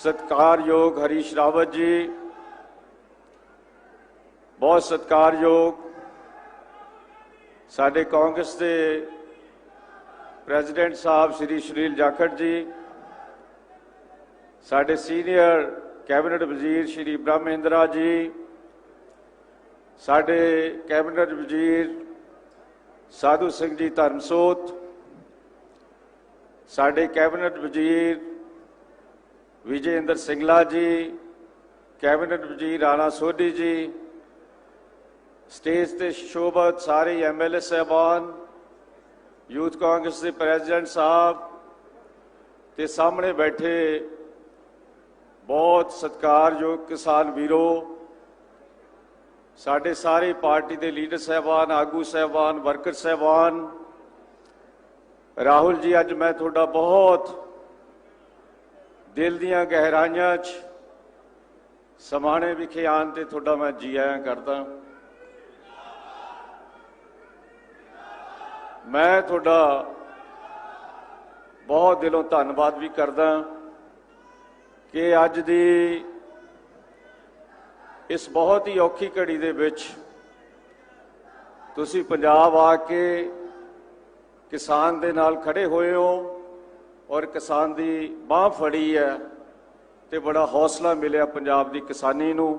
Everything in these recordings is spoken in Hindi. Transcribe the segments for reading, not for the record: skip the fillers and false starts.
सत्कारयोग हरीश रावत जी, बहुत सत्कारयोग साडे कांग्रेस के प्रेजिडेंट साहब श्री सुनील जाखड़ जी, साडे सीनियर कैबिनेट वजीर श्री ब्रह्म इंद्रा जी, साडे कैबिनेट वजीर साधु सिंह जी धर्मसोत, साडे कैबिनेट वजीर विजय इंद्र सिंगला जी, कैबिनेट वजीर राणा सोढी जी, स्टेज ते शोभत सारे MLA साहबान, यूथ कांग्रेस के प्रेजिडेंट साहब ते सामने बैठे बहुत सत्कारयोग किसान वीरों, साडे सारे पार्टी के लीडर साहबान, आगू साहबान, वर्कर साहबान, राहुल जी अज मैं थोड़ा बहुत दिल दीआं गहराइयां समाणे विखे आन ते थोड़ा मैं जी आया करदा। मैं थोड़ा बहुत दिलों धन्नवाद भी करदा कि अज दी इस बहुत ही औखी घड़ी दे विच तुसी पंजाब आके किसान दे नाल खड़े होए हो और किसान दी बांह फड़ी है ते बड़ा हौसला मिलिया पंजाब दी किसानी नूं।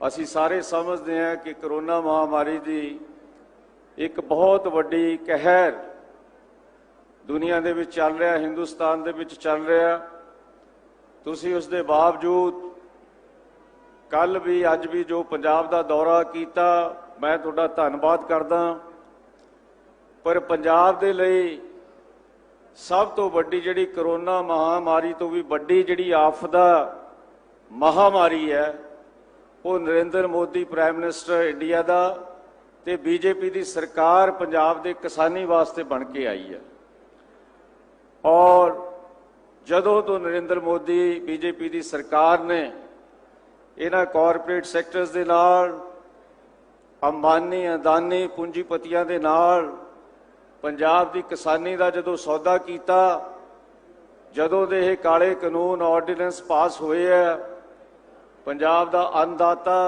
असी सारे समझते हैं कि करोना महामारी दी एक बहुत वड्डी कहर दुनिया दे विच चल रहा, हिंदुस्तान दे विच चल रहा। तुसी उस दे बावजूद कल भी अज भी जो पंजाब दा दौरा कीता, मैं तुहाडा धन्नवाद करदा। पर पंजाब दे लई सब तो वड्डी जिहड़ी करोना महामारी तो भी वड्डी जिहड़ी आफदा महामारी है वो Narendra Modi prime minister India दा ते BJP दी सरकार पंजाब दे किसानी वास्ते बन के आई है। और जदों तो नरेंद्र मोदी BJP दी सरकार ने इन्हां कॉरपोरेट सैक्टर्स दे नाल, अंबानी अदानी पूंजीपतियां दे नाल पंजाब दी किसानी दा जदों सौदा कीता, जदों दे ये काले कानून ऑर्डिनेंस पास होए है, पंजाब दा अन्नदाता,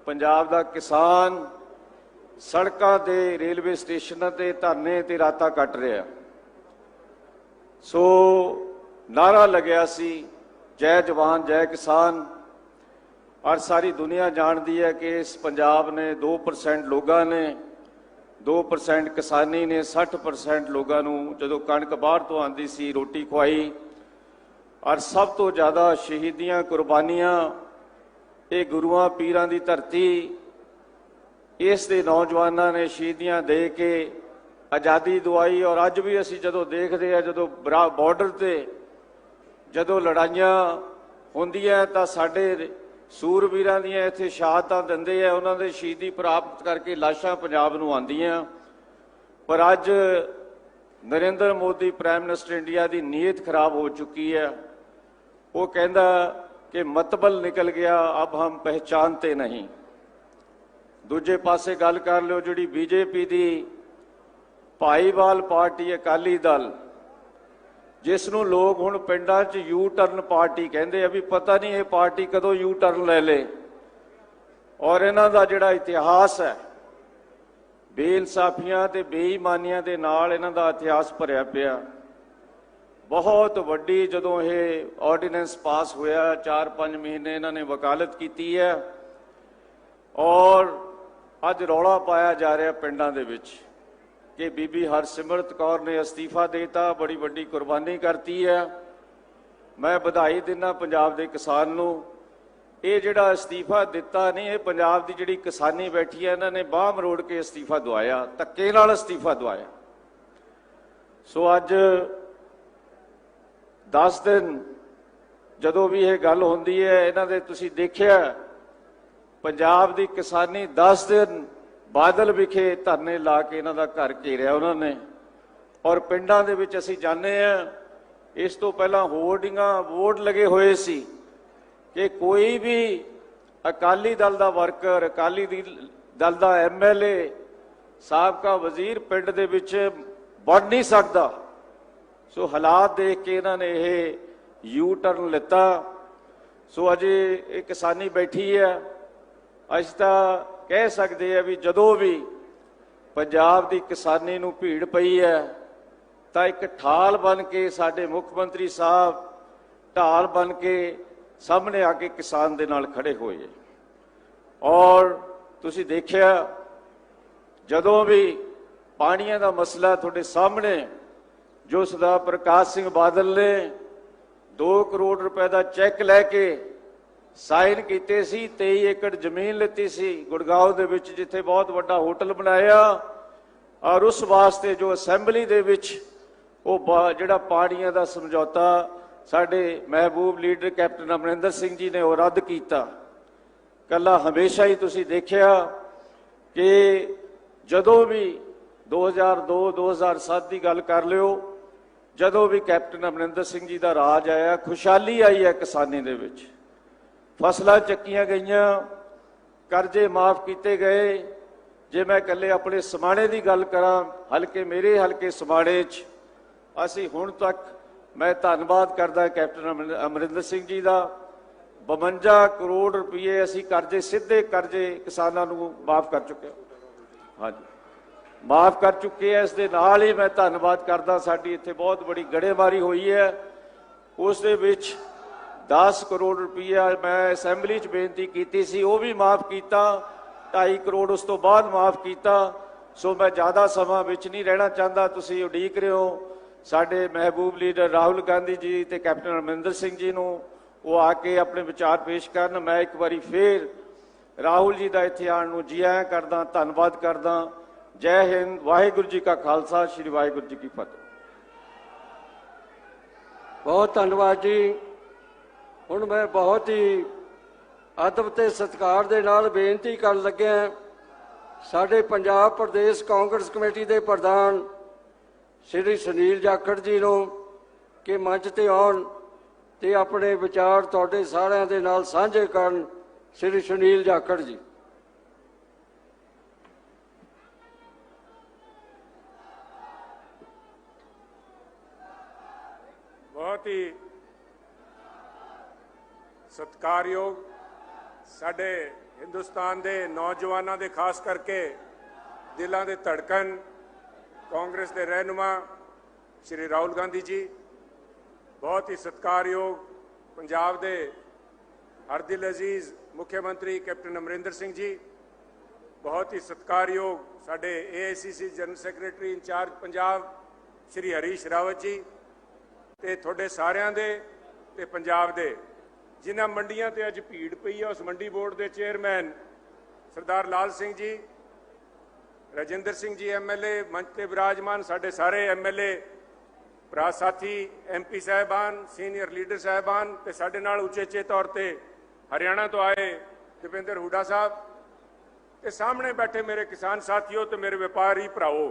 पंजाब दा किसान सड़कों ते रेलवे स्टेशनों ते धरने ते रातां कट रहा। सो नारा लग्या सी जय जवान जय किसान, और सारी दुनिया जानती है कि इस पंजाब ने 2% लोगों ने 2% किसानी ने 60% लोगों नूं जदों कणक बाहर तो आंदी सी रोटी खुआई। और सब तो ज़्यादा शहीदियां कुर्बानियां ये गुरुआं पीरां दी धरती, इस दे नौजवानों ने शहीदियां दे के आज़ादी दवाई। और अज भी असीं जदों देखते हैं जदों बॉर्डर ते जदों लड़ाइयां होंदियां तां साडे सूरवीरां दीयां इत्थे शहादतां दिंदे आ, उन्हां दे शहीदी प्राप्त करके लाशां पंजाब नूं आंदियां। पर अज Narendra Modi prime minister India की नीयत खराब हो चुकी है। वो कहता कि मतबल निकल गया, अब हम पहचानते नहीं। दूजे पासे गल कर लो जिहड़ी BJP दी भाईवाल पार्टी अकाली दल, जिसनों लोग हुण पिंडां च यू टर्न पार्टी कहते हैं, भी पता नहीं ये पार्टी कदों यू टर्न ले ले। और इन्हां दा जिहड़ा इतिहास है बेइंसाफियां ते बेईमानियां दे नाल इन्हां दा इतिहास भरिया पिया। बहुत वड्डी जदों ये ऑर्डीनेंस पास होया 4-5 महीने इन्हां ने वकालत की है और अज रौला पाया जा रहा पिंडां दे विच कि बीबी हरसिमरत कौर ने अस्तीफा देता, बड़ी वड्डी कुर्बानी करती है। मैं बधाई दिना पंजाब के किसान नूं। ये जिहड़ा अस्तीफा दिता नहीं, ये पंजाब की जिहड़ी किसानी बैठी है इन्होंने बांह मरोड़ के अस्तीफा दवाया, धक्के नाल अस्तीफा दवाया। सो अज 10 दिन जदों भी ये गल होंदी है, इन्हां दे तुसीं देखिया पंजाब की किसानी 10 दिन बादल विखे धरने ला के इन्हां दा घर घेरिया उन्होंने। और पिंडां दे विच असीं जाने हैं, इस तो पहला होर्डिंगां बोर्ड लगे हुए सी कि कोई भी अकाली दल का वर्कर, अकाली दल का MLA, साबका वजीर पिंड दे विच वड़ नहीं सकता। सो हालात देख के इन्होंने ये ਯੂ ਟਰਨ ਲਿੱਤਾ। ਸੋ ਅਜੇ ਇਹ ਕਿਸਾਨੀ ਬੈਠੀ ਹੈ। ਅਸੀਂ ਤਾਂ ਕਹਿ ਸਕਦੇ ਆ ਵੀ ਜਦੋਂ ਵੀ ਪੰਜਾਬ ਦੀ ਕਿਸਾਨੀ ਨੂੰ ਭੀੜ ਪਈ ਹੈ ਤਾਂ ਇੱਕ ਠਾਲ ਬਣ ਕੇ ਸਾਡੇ ਮੁੱਖ ਮੰਤਰੀ ਸਾਹਿਬ ਢਾਲ ਬਣ ਕੇ ਸਾਹਮਣੇ ਆ ਕੇ ਕਿਸਾਨ ਦੇ ਨਾਲ ਖੜੇ ਹੋਏ। ਔਰ ਤੁਸੀਂ ਦੇਖਿਆ ਜਦੋਂ ਵੀ ਪਾਣੀਆਂ ਦਾ ਮਸਲਾ ਤੁਹਾਡੇ ਸਾਹਮਣੇ, ਜੋ ਸਰਦਾਰ ਪ੍ਰਕਾਸ਼ ਸਿੰਘ ਬਾਦਲ ਨੇ 2 ਕਰੋੜ ਰੁਪਏ ਦਾ ਚੈੱਕ ਲੈ ਕੇ ਸਾਈਨ ਕੀਤੇ ਸੀ, 23 ਏਕੜ ਜ਼ਮੀਨ ਲਿੱਤੀ ਸੀ ਗੁੜਗਾਉਂ ਦੇ ਵਿੱਚ, ਜਿੱਥੇ ਬਹੁਤ ਵੱਡਾ ਹੋਟਲ ਬਣਾਇਆ। ਔਰ ਉਸ ਵਾਸਤੇ ਜੋ ਅਸੈਂਬਲੀ ਦੇ ਵਿੱਚ ਉਹ ਜਿਹੜਾ ਪਾਣੀਆਂ ਦਾ ਸਮਝੌਤਾ ਸਾਡੇ ਮਹਿਬੂਬ ਲੀਡਰ ਕੈਪਟਨ ਅਮਰਿੰਦਰ ਸਿੰਘ ਜੀ ਨੇ ਉਹ ਰੱਦ ਕੀਤਾ। ਕੱਲਾ ਹਮੇਸ਼ਾ ਹੀ ਤੁਸੀਂ ਦੇਖਿਆ ਕਿ ਜਦੋਂ ਵੀ 2002 2007 ਦੀ ਗੱਲ ਕਰ ਲਿਓ, ਜਦੋਂ ਵੀ ਕੈਪਟਨ ਅਮਰਿੰਦਰ ਸਿੰਘ ਜੀ ਦਾ ਰਾਜ ਆਇਆ, ਖੁਸ਼ਹਾਲੀ ਆਈ ਹੈ ਕਿਸਾਨੀ ਦੇ ਵਿੱਚ। ਫਸਲਾਂ ਚੱਕੀਆਂ ਗਈਆਂ, ਕਰਜ਼ੇ ਮਾਫ ਕੀਤੇ ਗਏ। ਜੇ ਮੈਂ ਇਕੱਲੇ ਆਪਣੇ ਸਮਾਣੇ ਦੀ ਗੱਲ ਕਰਾਂ, ਮੇਰੇ ਹਲਕੇ ਸਮਾਣੇ 'ਚ ਅਸੀਂ ਹੁਣ ਤੱਕ, ਮੈਂ ਧੰਨਵਾਦ ਕਰਦਾ ਕੈਪਟਨ ਅਮਰਿੰਦਰ ਸਿੰਘ ਜੀ ਦਾ, 52 ਕਰੋੜ ਰੁਪਏ ਅਸੀਂ ਕਰਜ਼ੇ, ਸਿੱਧੇ ਕਰਜ਼ੇ ਕਿਸਾਨਾਂ ਨੂੰ ਮਾਫ ਕਰ ਚੁੱਕੇ ਹਾਂ। ਹਾਂਜੀ, ਮਾਫ ਕਰ ਚੁੱਕੇ ਹੈ। ਇਸ ਦੇ ਨਾਲ ਹੀ ਮੈਂ ਧੰਨਵਾਦ ਕਰਦਾ, ਸਾਡੀ ਇੱਥੇ ਬਹੁਤ ਬੜੀ ਗੜੇਮਾਰੀ ਹੋਈ ਹੈ, ਉਸ ਦੇ ਵਿੱਚ 10 ਕਰੋੜ ਰੁਪਈਆ ਮੈਂ ਅਸੈਂਬਲੀ 'ਚ ਬੇਨਤੀ ਕੀਤੀ ਸੀ, ਉਹ ਵੀ ਮਾਫ ਕੀਤਾ। 2.5 ਕਰੋੜ ਉਸ ਤੋਂ ਬਾਅਦ ਮਾਫ ਕੀਤਾ। ਸੋ ਮੈਂ ਜ਼ਿਆਦਾ ਸਮਾਂ ਵਿੱਚ ਨਹੀਂ ਰਹਿਣਾ ਚਾਹੁੰਦਾ, ਤੁਸੀਂ ਉਡੀਕ ਰਹੇ ਹੋ ਸਾਡੇ ਮਹਿਬੂਬ ਲੀਡਰ ਰਾਹੁਲ ਗਾਂਧੀ ਜੀ ਤੇ ਕੈਪਟਨ ਅਮਰਿੰਦਰ ਸਿੰਘ ਜੀ ਨੂੰ, ਉਹ ਆ ਕੇ ਆਪਣੇ ਵਿਚਾਰ ਪੇਸ਼ ਕਰਨ। ਮੈਂ ਇੱਕ ਵਾਰੀ ਫੇਰ ਰਾਹੁਲ ਜੀ ਦਾ ਇੱਥੇ ਆਉਣ ਨੂੰ ਜੀ ਆਇਆਂ ਕਰਦਾ, ਧੰਨਵਾਦ ਕਰਦਾ। ਜੈ ਹਿੰਦ, ਵਾਹਿਗੁਰੂ ਜੀ ਕਾ ਖਾਲਸਾ, ਸ਼੍ਰੀ ਵਾਹਿਗੁਰੂ ਜੀ ਕੀ ਫਤਿਹ। बहुत धन्यवाद जी। ਹੁਣ मैं बहुत ही अदब ते सत्कार दे नाल बेनती कर लग्या साडे पंजाब प्रदेश कांग्रेस कमेटी के प्रधान श्री सुनील जाखड़ जी नूं कि मंच ते आउण ते अपने विचार तुहाडे सारिआं दे नाल सांझे करन। श्री सुनील जाखड़ जी। बहुत ही सत्कारयोग साडे हिंदुस्तान के नौजवानों के खास करके दिलों के धड़कन कांग्रेस के रहनुमा श्री राहुल गांधी जी, बहुत ही सत्कारयोग पंजाब के हरदिल अजीज मुख्यमंत्री कैप्टन अमरिंदर सिंह जी, बहुत ही सत्कारयोग साडे AICC general secretary incharge Punjab Shri Harish Rawat ji, ਤੇ ਤੁਹਾਡੇ ਸਾਰਿਆਂ ਦੇ ਤੇ ਪੰਜਾਬ ਦੇ ਜਿਨ੍ਹਾਂ ਮੰਡੀਆਂ ਤੇ ਅੱਜ ਭੀੜ ਪਈ ਹੈ, ਉਸ ਮੰਡੀ ਬੋਰਡ ਦੇ ਚੇਅਰਮੈਨ ਸਰਦਾਰ ਲਾਲ ਸਿੰਘ ਜੀ, ਰਜਿੰਦਰ ਸਿੰਘ ਜੀ MLA ਮੰਚ ਤੇ ਵਿਰਾਜਮਾਨ, ਸਾਡੇ ਸਾਰੇ MLA ਭਰਾ ਸਾਥੀ, MP ਸਾਹਿਬਾਨ, ਸੀਨੀਅਰ ਲੀਡਰ ਸਾਹਿਬਾਨ ਤੇ ਸਾਡੇ ਨਾਲ ਉਚੇਚੇ ਤੌਰ ਤੇ ਹਰਿਆਣਾ ਤੋਂ ਆਏ ਦਵਿੰਦਰ ਹੁੱਡਾ ਸਾਹਿਬ ਤੇ ਸਾਹਮਣੇ ਬੈਠੇ ਮੇਰੇ ਕਿਸਾਨ ਸਾਥੀਓ ਤੇ ਮੇਰੇ ਵਪਾਰੀ ਭਰਾਓ।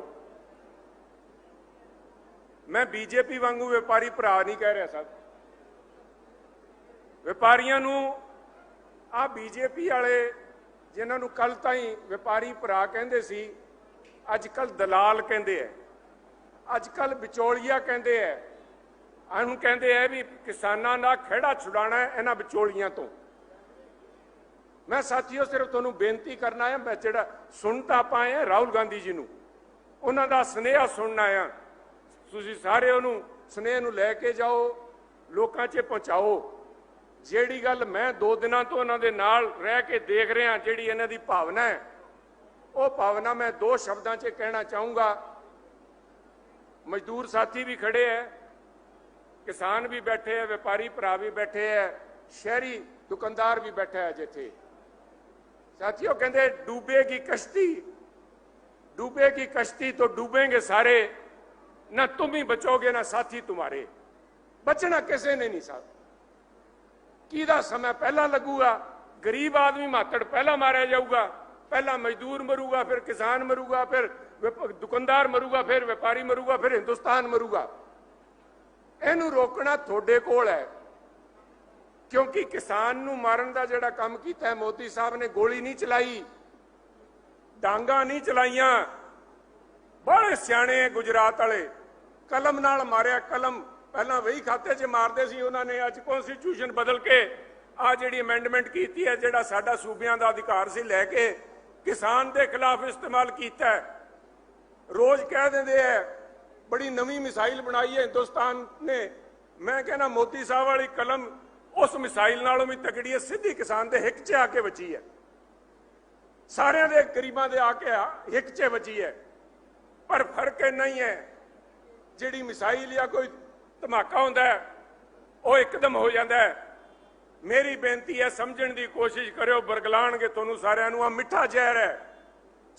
मैं BJP वांगू व्यापारी भरा नहीं कह रहा साहब, व्यापारियों नूं आ BJP वाले जिन्हां नूं कल ताईं व्यापारी भरा कहंदे सी, अजकल दलाल कहंदे है, अजकल विचोलिया कहंदे है। अनूं कहंदे है भी किसानां दा खिहड़ा छुड़ाना है इन्हां विचोलियां तो। मैं साथियों सिर्फ तुहानूं बेनती करना है, मैं जिहड़ा सुन तां पाए हैं राहुल गांधी जी नूं, उन्हां दा सुनेहा सुनना है। ਤੁਸੀਂ ਸਾਰੇ ਉਹਨੂੰ ਸਨੇਹ ਨੂੰ ਲੈ ਕੇ ਜਾਓ, ਲੋਕਾਂ 'ਚ ਪਹੁੰਚਾਓ। ਜਿਹੜੀ ਗੱਲ ਮੈਂ 2 ਦਿਨਾਂ ਤੋਂ ਉਹਨਾਂ ਦੇ ਨਾਲ ਰਹਿ ਕੇ ਦੇਖ ਰਿਹਾ, ਜਿਹੜੀ ਇਹਨਾਂ ਦੀ ਭਾਵਨਾ ਹੈ, ਉਹ ਭਾਵਨਾ ਮੈਂ 2 ਸ਼ਬਦਾਂ 'ਚ ਕਹਿਣਾ ਚਾਹੂੰਗਾ। ਮਜ਼ਦੂਰ ਸਾਥੀ ਵੀ ਖੜੇ ਹੈ, ਕਿਸਾਨ ਵੀ ਬੈਠੇ ਹੈ, ਵਪਾਰੀ ਭਰਾ ਵੀ ਬੈਠੇ ਹੈ, ਸ਼ਹਿਰੀ ਦੁਕਾਨਦਾਰ ਵੀ ਬੈਠਾ ਹੈ ਜਿੱਥੇ। ਸਾਥੀਓ ਕਹਿੰਦੇ डूबेगी कश्ती तो डूबेंगे सारे, ना तुम ही बचोगे ना साथी तुम्हारे। बचना किसी ने नहीं साहब, किहदा समय पहला लगूगा। गरीब आदमी मातड़ पहला मारिया जाऊगा, पहला मजदूर मरूगा, फिर किसान मरूगा, फिर दुकानदार मरूगा, फिर व्यापारी मरूगा, फिर हिंदुस्तान मरूगा। इनू रोकना थोड़े कोल है, क्योंकि किसान नू मारन दा जिहड़ा काम कीता है मोदी साहब ने, गोली नहीं चलाई, डांगा नहीं चलाइया। बड़े सियाणे गुजरात वाले, कलम नाल मारिया, कलम ਪਹਿਲਾਂ ਵਹੀ ਖਾਤੇ 'ਚ ਮਾਰਦੇ ਸੀ, ਉਹਨਾਂ ਨੇ ਅੱਜ ਕਨਸਟੀਟਿਊਸ਼ਨ ਬਦਲ ਕੇ ਆ ਜਿਹੜੀ ਅਮੈਂਡਮੈਂਟ ਕੀਤੀ ਹੈ, ਜਿਹੜਾ ਸਾਡਾ ਸੂਬਿਆਂ ਦਾ ਅਧਿਕਾਰ ਸੀ ਲੈ ਕੇ ਕਿਸਾਨ ਦੇ ਖਿਲਾਫ ਇਸਤੇਮਾਲ ਕੀਤਾ ਹੈ। ਰੋਜ਼ ਕਹਿ ਦਿੰਦੇ ਹੈ ਬੜੀ ਨਵੀਂ ਮਿਸਾਈਲ ਬਣਾਈ ਹੈ ਹਿੰਦੁਸਤਾਨ ਨੇ। ਮੈਂ ਕਹਿੰਦਾ ਮੋਦੀ ਸਾਹਿਬ ਵਾਲੀ ਕਲਮ ਉਸ ਮਿਸਾਈਲ ਨਾਲੋਂ ਵੀ ਤਕੜੀ ਹੈ, ਸਿੱਧੀ ਕਿਸਾਨ ਦੇ ਹਿੱਕ 'ਚ ਆ ਕੇ ਵੱਜੀ ਹੈ, ਸਾਰਿਆਂ ਦੇ ਗਰੀਬਾਂ ਦੇ ਆ ਕੇ ਹਿੱਕ 'ਚ ਵੱਜੀ ਹੈ। ਪਰ ਫਰਕ ਇੰਨਾ ਹੀ ਹੈ, ਜਿਹੜੀ ਮਿਸਾਈਲ ਜਾਂ ਕੋਈ ਧਮਾਕਾ ਹੁੰਦਾ ਹੈ ਉਹ ਇੱਕਦਮ ਹੋ ਜਾਂਦਾ ਹੈ। ਮੇਰੀ ਬੇਨਤੀ ਹੈ ਸਮਝਣ ਦੀ ਕੋਸ਼ਿਸ਼ ਕਰਿਓ, ਬਰਗਲਾਣਗੇ ਤੁਹਾਨੂੰ ਸਾਰਿਆਂ ਨੂੰ। ਆ ਮਿੱਠਾ ਜ਼ਹਿਰ ਹੈ,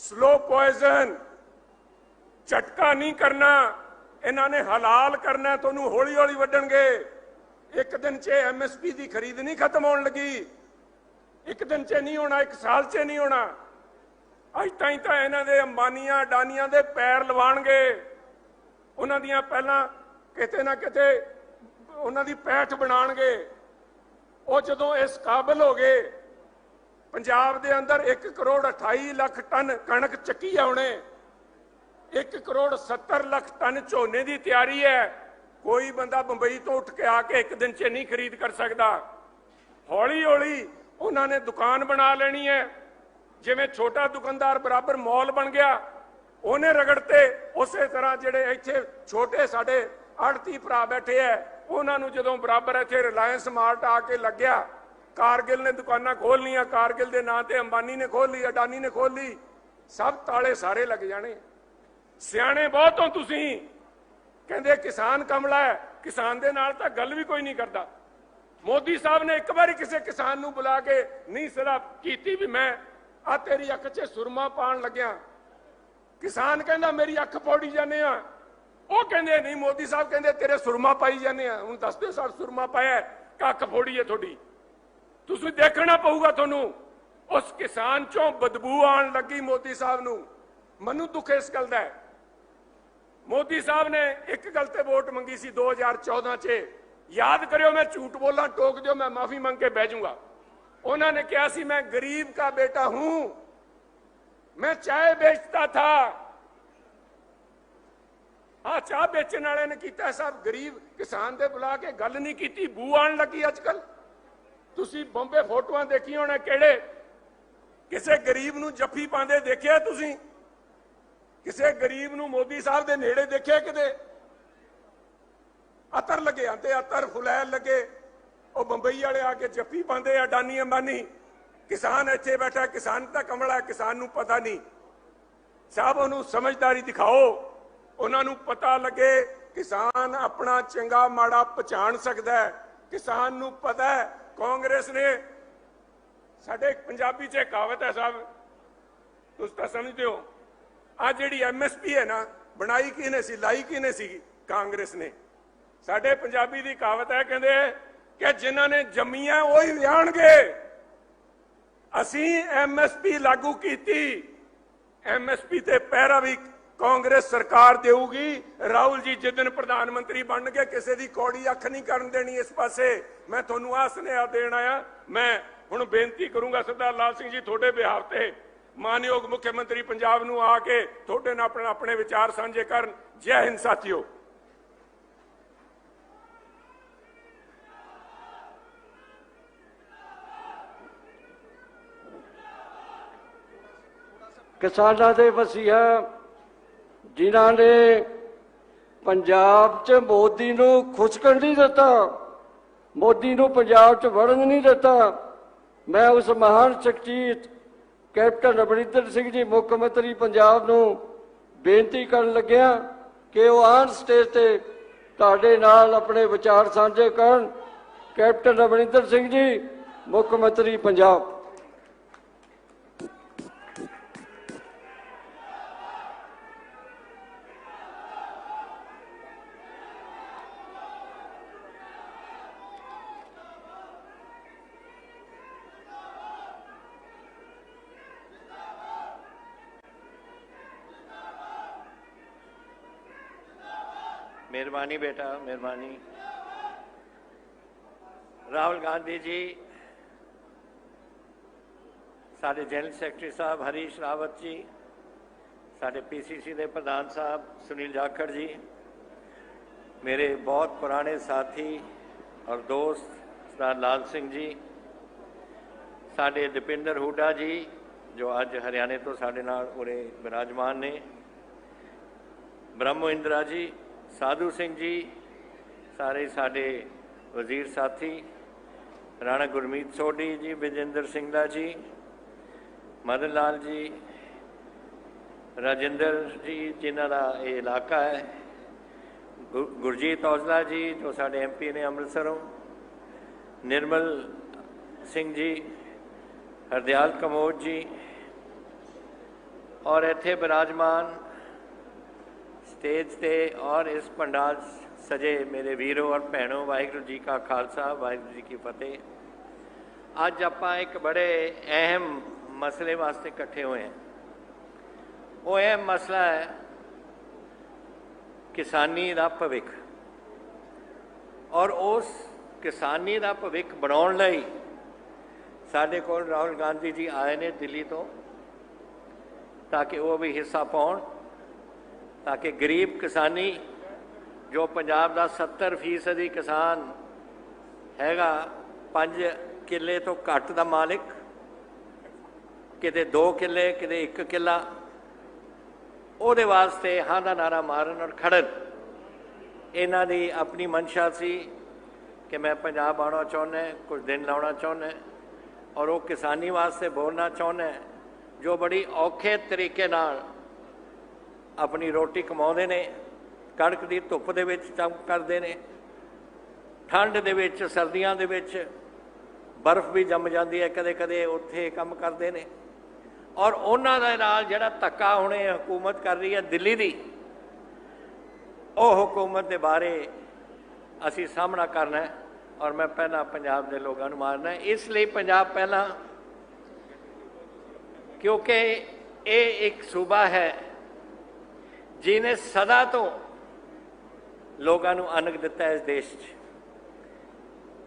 ਸਲੋ ਪੋਇਜ਼ਨ, ਝਟਕਾ ਨਹੀਂ ਕਰਨਾ, ਇਹਨਾਂ ਨੇ ਹਲਾਲ ਕਰਨਾ, ਤੁਹਾਨੂੰ ਹੌਲੀ ਹੌਲੀ ਵੱਢਣਗੇ। ਇੱਕ ਦਿਨ 'ਚ MSP ਦੀ ਖਰੀਦ ਨਹੀਂ ਖਤਮ ਹੋਣ ਲੱਗੀ, ਇੱਕ ਦਿਨ 'ਚ ਨਹੀਂ ਹੋਣਾ, ਇੱਕ ਸਾਲ 'ਚ ਨਹੀਂ ਹੋਣਾ। ਅੱਜ ਤਾਈਂ ਤਾਂ ਇਹਨਾਂ ਦੇ ਅੰਬਾਨੀਆਂ ਅਡਾਨੀਆਂ ਦੇ ਪੈਰ ਲਵਾਣਗੇ, ਉਹਨਾਂ ਦੀਆਂ ਪਹਿਲਾਂ ਕਿਤੇ ਨਾ ਕਿਤੇ ਉਹਨਾਂ ਦੀ ਪੈਠ ਬਣਾਣਗੇ। ਉਹ ਜਦੋਂ ਇਸ ਕਾਬਲ ਹੋ ਗਏ, ਪੰਜਾਬ ਦੇ ਅੰਦਰ 1 ਕਰੋੜ 28 ਲੱਖ ਟਨ ਕਣਕ ਚੱਕੀ ਆ ਉਹਨੇ, 1 ਕਰੋੜ 70 ਲੱਖ ਟਨ ਝੋਨੇ ਦੀ ਤਿਆਰੀ ਹੈ। ਕੋਈ ਬੰਦਾ ਬੰਬਈ ਤੋਂ ਉੱਠ ਕੇ ਆ ਕੇ ਇੱਕ ਦਿਨ 'ਚ ਨਹੀਂ ਖਰੀਦ ਕਰ ਸਕਦਾ। ਹੌਲੀ ਹੌਲੀ ਉਹਨਾਂ ਨੇ ਦੁਕਾਨ ਬਣਾ ਲੈਣੀ ਹੈ, ਜਿਵੇਂ ਛੋਟਾ ਦੁਕਾਨਦਾਰ ਬਰਾਬਰ ਮਾਲ ਬਣ ਗਿਆ, ਉਹਨੇ ਰਗੜਤੇ। ਉਸੇ ਤਰ੍ਹਾਂ ਜਿਹੜੇ ਇੱਥੇ ਛੋਟੇ ਸਾਡੇ ਆੜਤੀ ਭਰਾ ਬੈਠੇ ਐ, ਉਹਨਾਂ ਨੂੰ ਜਦੋਂ ਬਰਾਬਰ ਇੱਥੇ ਰਿਲਾਇੰਸ ਮਾਰਟ ਆ ਕੇ ਲੱਗਿਆ, ਕਾਰਗਿਲ ਨੇ ਦੁਕਾਨਾਂ ਖੋਲ ਲਈਆਂ, ਕਾਰਗਿਲ ਦੇ ਨਾਂ ਤੇ ਅੰਬਾਨੀ ਨੇ ਖੋਲ ਲਈ, ਅਡਾਨੀ ਨੇ ਖੋਲ ਲਈ, ਸਭ ਤਾਲੇ ਸਾਰੇ ਲੱਗ ਜਾਣੇ। ਸਿਆਣੇ ਬਹੁਤ ਹੋ ਤੁਸੀਂ, ਕਹਿੰਦੇ ਕਿਸਾਨ ਕਮਲਾ ਹੈ, ਕਿਸਾਨ ਦੇ ਨਾਲ ਤਾਂ ਗੱਲ ਵੀ ਕੋਈ ਨਹੀਂ ਕਰਦਾ। ਮੋਦੀ ਸਾਹਿਬ ਨੇ ਇੱਕ ਵਾਰੀ ਕਿਸੇ ਕਿਸਾਨ ਨੂੰ ਬੁਲਾ ਕੇ ਨਹੀਂ ਸਲਾਹ ਕੀਤੀ ਵੀ ਮੈਂ ਆ ਤੇਰੀ ਅੱਖ 'ਚ ਸੁਰਮਾ ਪਾਣ ਲੱਗਿਆ। ਕਿਸਾਨ ਕਹਿੰਦਾ ਮੇਰੀ ਅੱਖ ਪੌੜੀ ਜਾਂਦੇ ਆ, ਉਹ ਕਹਿੰਦੇ ਨਹੀਂ, ਮੋਦੀ ਸਾਹਿਬ ਕਹਿੰਦੇ ਤੇਰੇ ਸੁਰਮਾ ਪਾਈ ਜਾਂਦੇ ਆ। ਹੁਣ ਦੱਸ ਦਿਓ ਸਰ, ਸੁਰਮਾ ਪਾਇਆ ਕਿ ਅੱਖ ਪੌੜੀ ਹੈ ਤੁਹਾਡੀ? ਤੁਸੀਂ ਦੇਖਣਾ ਪਊਗਾ ਤੁਹਾਨੂੰ। ਉਸ ਕਿਸਾਨ 'ਚੋਂ ਬਦਬੂ ਆਣ ਲੱਗੀ ਮੋਦੀ ਸਾਹਿਬ ਨੂੰ। ਮੈਨੂੰ ਦੁੱਖ ਇਸ ਗੱਲ ਦਾ ਹੈ, ਮੋਦੀ ਸਾਹਿਬ ਨੇ ਇੱਕ ਗੱਲ ਤੇ ਵੋਟ ਮੰਗੀ ਸੀ 2014 'ਚ, ਯਾਦ ਕਰਿਓ, ਮੈਂ ਝੂਠ ਬੋਲਾਂ ਟੋਕ ਦਿਓ, ਮੈਂ ਮਾਫੀ ਮੰਗ ਕੇ ਬਹਿ ਜਾਊਂਗਾ। ਉਹਨਾਂ ਨੇ ਕਿਹਾ ਸੀ मैं गरीब का बेटा हूं, मैं चाय बेचता था। हाँ, चाह बेचने वाले ने किया सब, गरीब किसान दे बुला के गल नहीं की। बू आन लगी अजकल। तुसी बॉम्बे फोटोआं देखी होने, केड़े किसे गरीब नूं जफ्फी पांदे देखिया तुसी? किसे गरीब नूं मोदी साहब दे नेड़े देखिया किते? अतर लगे आते, अतर फुलैल लगे, ਉਹ ਬੰਬਈ ਵਾਲੇ ਆ ਕੇ ਜੱਫੀ ਪਾਉਂਦੇ, ਅਡਾਨੀ ਅੰਬਾਨੀ। ਕਿਸਾਨ ਇੱਥੇ ਬੈਠਾ, ਕਿਸਾਨ ਤਾਂ ਕਮਲਾ, ਕਿਸਾਨ ਨੂੰ ਪਤਾ ਨਹੀਂ। ਸਾਹਿਬ ਉਹਨੂੰ ਸਮਝਦਾਰੀ ਦਿਖਾਓ, ਉਹਨਾਂ ਨੂੰ ਪਤਾ ਲੱਗੇ ਕਿਸਾਨ ਆਪਣਾ ਚੰਗਾ ਮਾੜਾ ਪਛਾਣ ਸਕਦਾ ਹੈ। ਕਿਸਾਨ ਨੂੰ ਪਤਾ ਹੈ ਕਾਂਗਰਸ ਨੇ, ਸਾਡੇ ਪੰਜਾਬੀ 'ਚ ਕਹਾਵਤ ਹੈ ਸਾਹਿਬ, ਤੁਸੀਂ ਤਾਂ ਸਮਝਦੇ ਹੋ, ਆ ਜਿਹੜੀ MSP ਹੈ ਨਾ, ਬਣਾਈ ਕਿਹਨੇ ਸੀ, ਲਾਈ ਕਿਹਨੇ ਸੀ? ਕਾਂਗਰਸ ਨੇ। ਸਾਡੇ ਪੰਜਾਬੀ ਦੀ ਕਹਾਵਤ ਹੈ, ਕਹਿੰਦੇ ਕਿ ਜਿਨ੍ਹਾਂ ਨੇ ਜੰਮੀਆਂ ਉਹੀ ਵਿਆਹਣਗੇ। ਅਸੀਂ MSP ਲਾਗੂ ਕੀਤੀ, MSP ਤੇ ਪਹਿਰਾ ਵੀ ਕਾਂਗਰਸ ਸਰਕਾਰ ਦੇਊਗੀ। ਰਾਹੁਲ ਜੀ ਜਿੱਦਣ ਪ੍ਰਧਾਨ ਮੰਤਰੀ ਬਣਨਗੇ, ਕਿਸੇ ਦੀ ਕੌੜੀ ਅੱਖ ਨਹੀਂ ਕਰਨ ਦੇਣੀ ਇਸ ਪਾਸੇ। ਮੈਂ ਤੁਹਾਨੂੰ ਆਹ ਸੁਨੇਹਾ ਦੇਣ ਆਇਆ। ਮੈਂ ਹੁਣ ਬੇਨਤੀ ਕਰੂੰਗਾ ਸਰਦਾਰ ਲਾਲ ਸਿੰਘ ਜੀ, ਤੁਹਾਡੇ ਬਿਹਾਫ ਤੇ ਮਾਨਯੋਗ ਮੁੱਖ ਮੰਤਰੀ ਪੰਜਾਬ ਨੂੰ ਆ ਕੇ ਤੁਹਾਡੇ ਨਾਲ ਆਪਣੇ ਵਿਚਾਰ ਸਾਂਝੇ ਕਰਨ। ਜੈ ਹਿੰਦ ਸਾਥੀਓ। ਕਿਸਾਨਾਂ ਦੇ ਵਸੀਆ ਜਿਨ੍ਹਾਂ ਨੇ ਪੰਜਾਬ 'ਚ ਮੋਦੀ ਨੂੰ ਖੁਸ਼ਕਣ ਨਹੀਂ ਦਿੱਤਾ, ਮੋਦੀ ਨੂੰ ਪੰਜਾਬ 'ਚ ਵੜਨ ਨਹੀਂ ਦਿੱਤਾ, ਮੈਂ ਉਸ ਮਹਾਨ ਸ਼ਖਸੀਅਤ ਕੈਪਟਨ ਅਮਰਿੰਦਰ ਸਿੰਘ ਜੀ ਮੁੱਖ ਮੰਤਰੀ ਪੰਜਾਬ ਨੂੰ ਬੇਨਤੀ ਕਰਨ ਲੱਗਿਆ ਕਿ ਉਹ ਆਨ ਸਟੇਜ ਤੇ ਤੁਹਾਡੇ ਨਾਲ ਆਪਣੇ ਵਿਚਾਰ ਸਾਂਝੇ ਕਰਨ। ਕੈਪਟਨ ਅਮਰਿੰਦਰ ਸਿੰਘ ਜੀ ਮੁੱਖ ਮੰਤਰੀ ਪੰਜਾਬ। मेहरबानी बेटा, मेहरबानी। राहुल गांधी जी, साढ़े जनरल सैकटरी साहब हरीश रावत जी, साढ़े PCC के प्रधान साहब सुनील जाखड़ जी, मेरे बहुत पुराने साथी और दोस्त सरदार लाल सिंह जी, साडे दीपिंदर हुडा जी जो अज हरियाणे तो साडे नाल उरे विराजमान ने, ब्रह्म इंद्रा जी, साधु सिंह जी, सारे साडे वजीर साथी, राणा गुरमीत सोढी जी, विजेंद्र सिंगला जी, मदन लाल जी, राजेंद्र जी जिन्हां दा ये इलाका है, गुरजीत औजला जी जो साडे MP ने अमृतसरों, निर्मल सिंह जी, हरदयाल कमोज जी, और इत्थे विराजमान स्टेज ते और इस पंडाल सजे मेरे वीरों और भैनों, वाहिगुरू जी का खालसा वाहिगुरू जी की फतेह। अज आपां एक बड़े अहम मसले वास्ते इकट्ठे हुए हैं। वो अहम मसला है किसानी का भविख, और उस किसानी का भविख बनाउण लई साडे कोल राहुल गांधी जी आए ने दिल्ली तो, ताकि वो भी हिस्सा पाउण, ताकि गरीब किसानी जो पंजाब का 70% किसान हैगा, 5 किले तो घट का मालिक, किते 2 किले किते 1 किला, ਉਹਦੇ वास्ते हाँ का नारा मारन और खड़न। इन्हां दी अपनी मंशा सी कि मैं पंजाब आना चाहुंदा, कुछ दिन लाना चाहुंदा, और वो किसानी वास्ते बोलना चाहुंदा जो बड़ी औखे तरीके नाल अपनी रोटी कमाउंदे ने, कड़क दी धुप दे विच काम करदे ने, ठंड दे विच सर्दियां दे विच बर्फ भी जम जाती है, कदे कदे उत्थे काम करदे ने। और उन्हां दे नाल जिहड़ा धक्का हुणे हुकूमत कर रही है दिल्ली दी, वो हुकूमत के बारे असी सामना करना है, और मैं पहला पंजाब के लोगों को मारना है। इसलिए पंजाब पहला, क्योंकि ये एक सूबा है जिन्हें सदा तो लोगों को अनक दिता है इस देश च।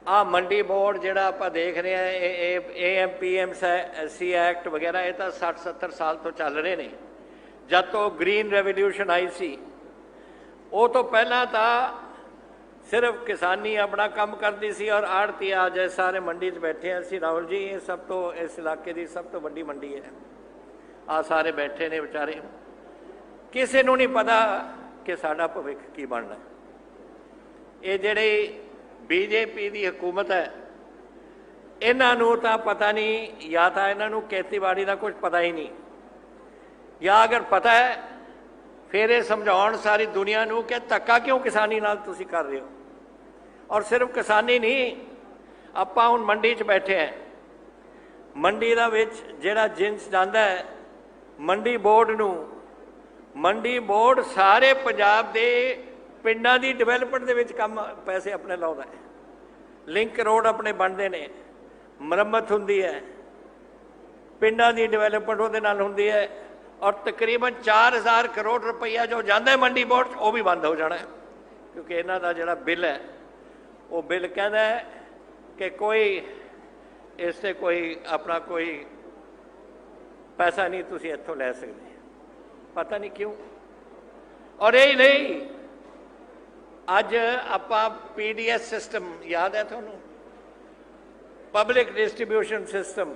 आ मंडी बोर्ड जिहड़ा आपां देख रहे हैं, AMPMC एक्ट वगैरह, ये तो 60-70 साल तो चल रहे हैं। जब तो ग्रीन रेवोल्यूशन आई सी, वो तो पहला तो सिर्फ किसानी अपना काम करती सी, और आड़ती आज सारे मंडी च बैठे हैं। असीं राहुल जी, ये सब तो इस इलाके की सब तो वड्डी मंडी है, आ सारे बैठे ने बेचारे, किसी नूं नहीं पता कि साडा भविख की बनना। ये जिहड़ी BJP की हुकूमत है, इन्हों तो पता नहीं, या तो इन्हों खेतीबाड़ी का कुछ पता ही नहीं, या अगर पता है फिर ये समझाउण सारी दुनिया को कि धक्का क्यों किसानी नाल तुसीं कर रहे हो। और सिर्फ किसानी नहीं, आपां हुण मंडी च बैठे हैं, मंडी दा विच जिहड़ा जिन्स जांदा है मंडी बोर्ड नूं, मंडी बोर्ड सारे पंजाब दे पिंडां दी डिवेलपमेंट दे विच काम पैसे अपने लाउंदा है। लिंक रोड अपने बनते ने, मुरम्मत हुंदी है, पिंडां दी डिवेलपमेंट उहदे नाल हुंदी है, और तकरीबन 4000 करोड़ रुपया जो जाता है मंडी बोर्ड, वो भी बंद हो जाना है। क्योंकि इन्हां दा जिहड़ा बिल है, वो बिल कहता है कि कोई इससे कोई अपना कोई पैसा नहीं तुसीं इत्थों लै सकदे, पता नहीं क्यों। और यही नहीं, अज आपां PDS सिस्टम याद है तुहानूं, पब्लिक डिस्ट्रीब्यूशन सिस्टम,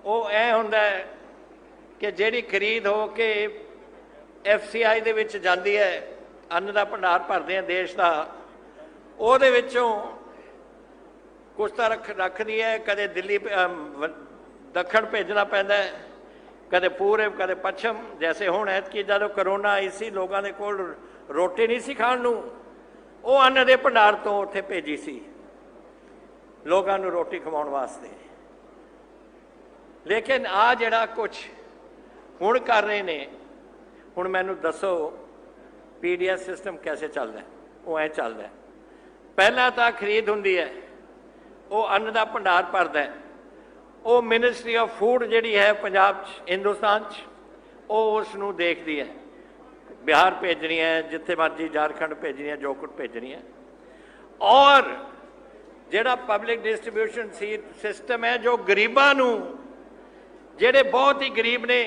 वो ऐ हुंदा है कि जिहड़ी खरीद हो के FCI दे विच जांदी है, अन्न दा भंडार भरदे हैं देश का, ਉਹਦੇ ਵਿੱਚੋਂ कुछ तो रखदी है, कदे दिल्ली दक्षिण भेजना पैंदा है, कदे पूरब कदे पश्चिम। जैसे हुण ऐतकी जदों करोना आई सी, लोगों के कोल रोटी नहीं सी खाण नूं, वो अन्न दे भंडार तो उत्थे भेजी सी लोगों को रोटी खवाउण वास्ते। लेकिन आ जिहड़ा कुछ हुण कर रहे ने, हुण मैनूं दसो PDS सिस्टम कैसे चलदा है? वो ऐ चलदा है, पहला तो खरीद हुंदी है, वो अन्न का भंडार भरदा है, वो मिनिस्ट्री ऑफ फूड जिहड़ी है पंजाब हिंदुस्तान वो उसनूं देखदी है, बिहार भेजनी है, जिथे मर्जी झारखंड भेजनी है, जो कुछ भेजनी है। और जिहड़ा पब्लिक डिस्ट्रीब्यूशन सिस्टम है, जो गरीबां नूं, जिहड़े बहुत ही गरीब ने,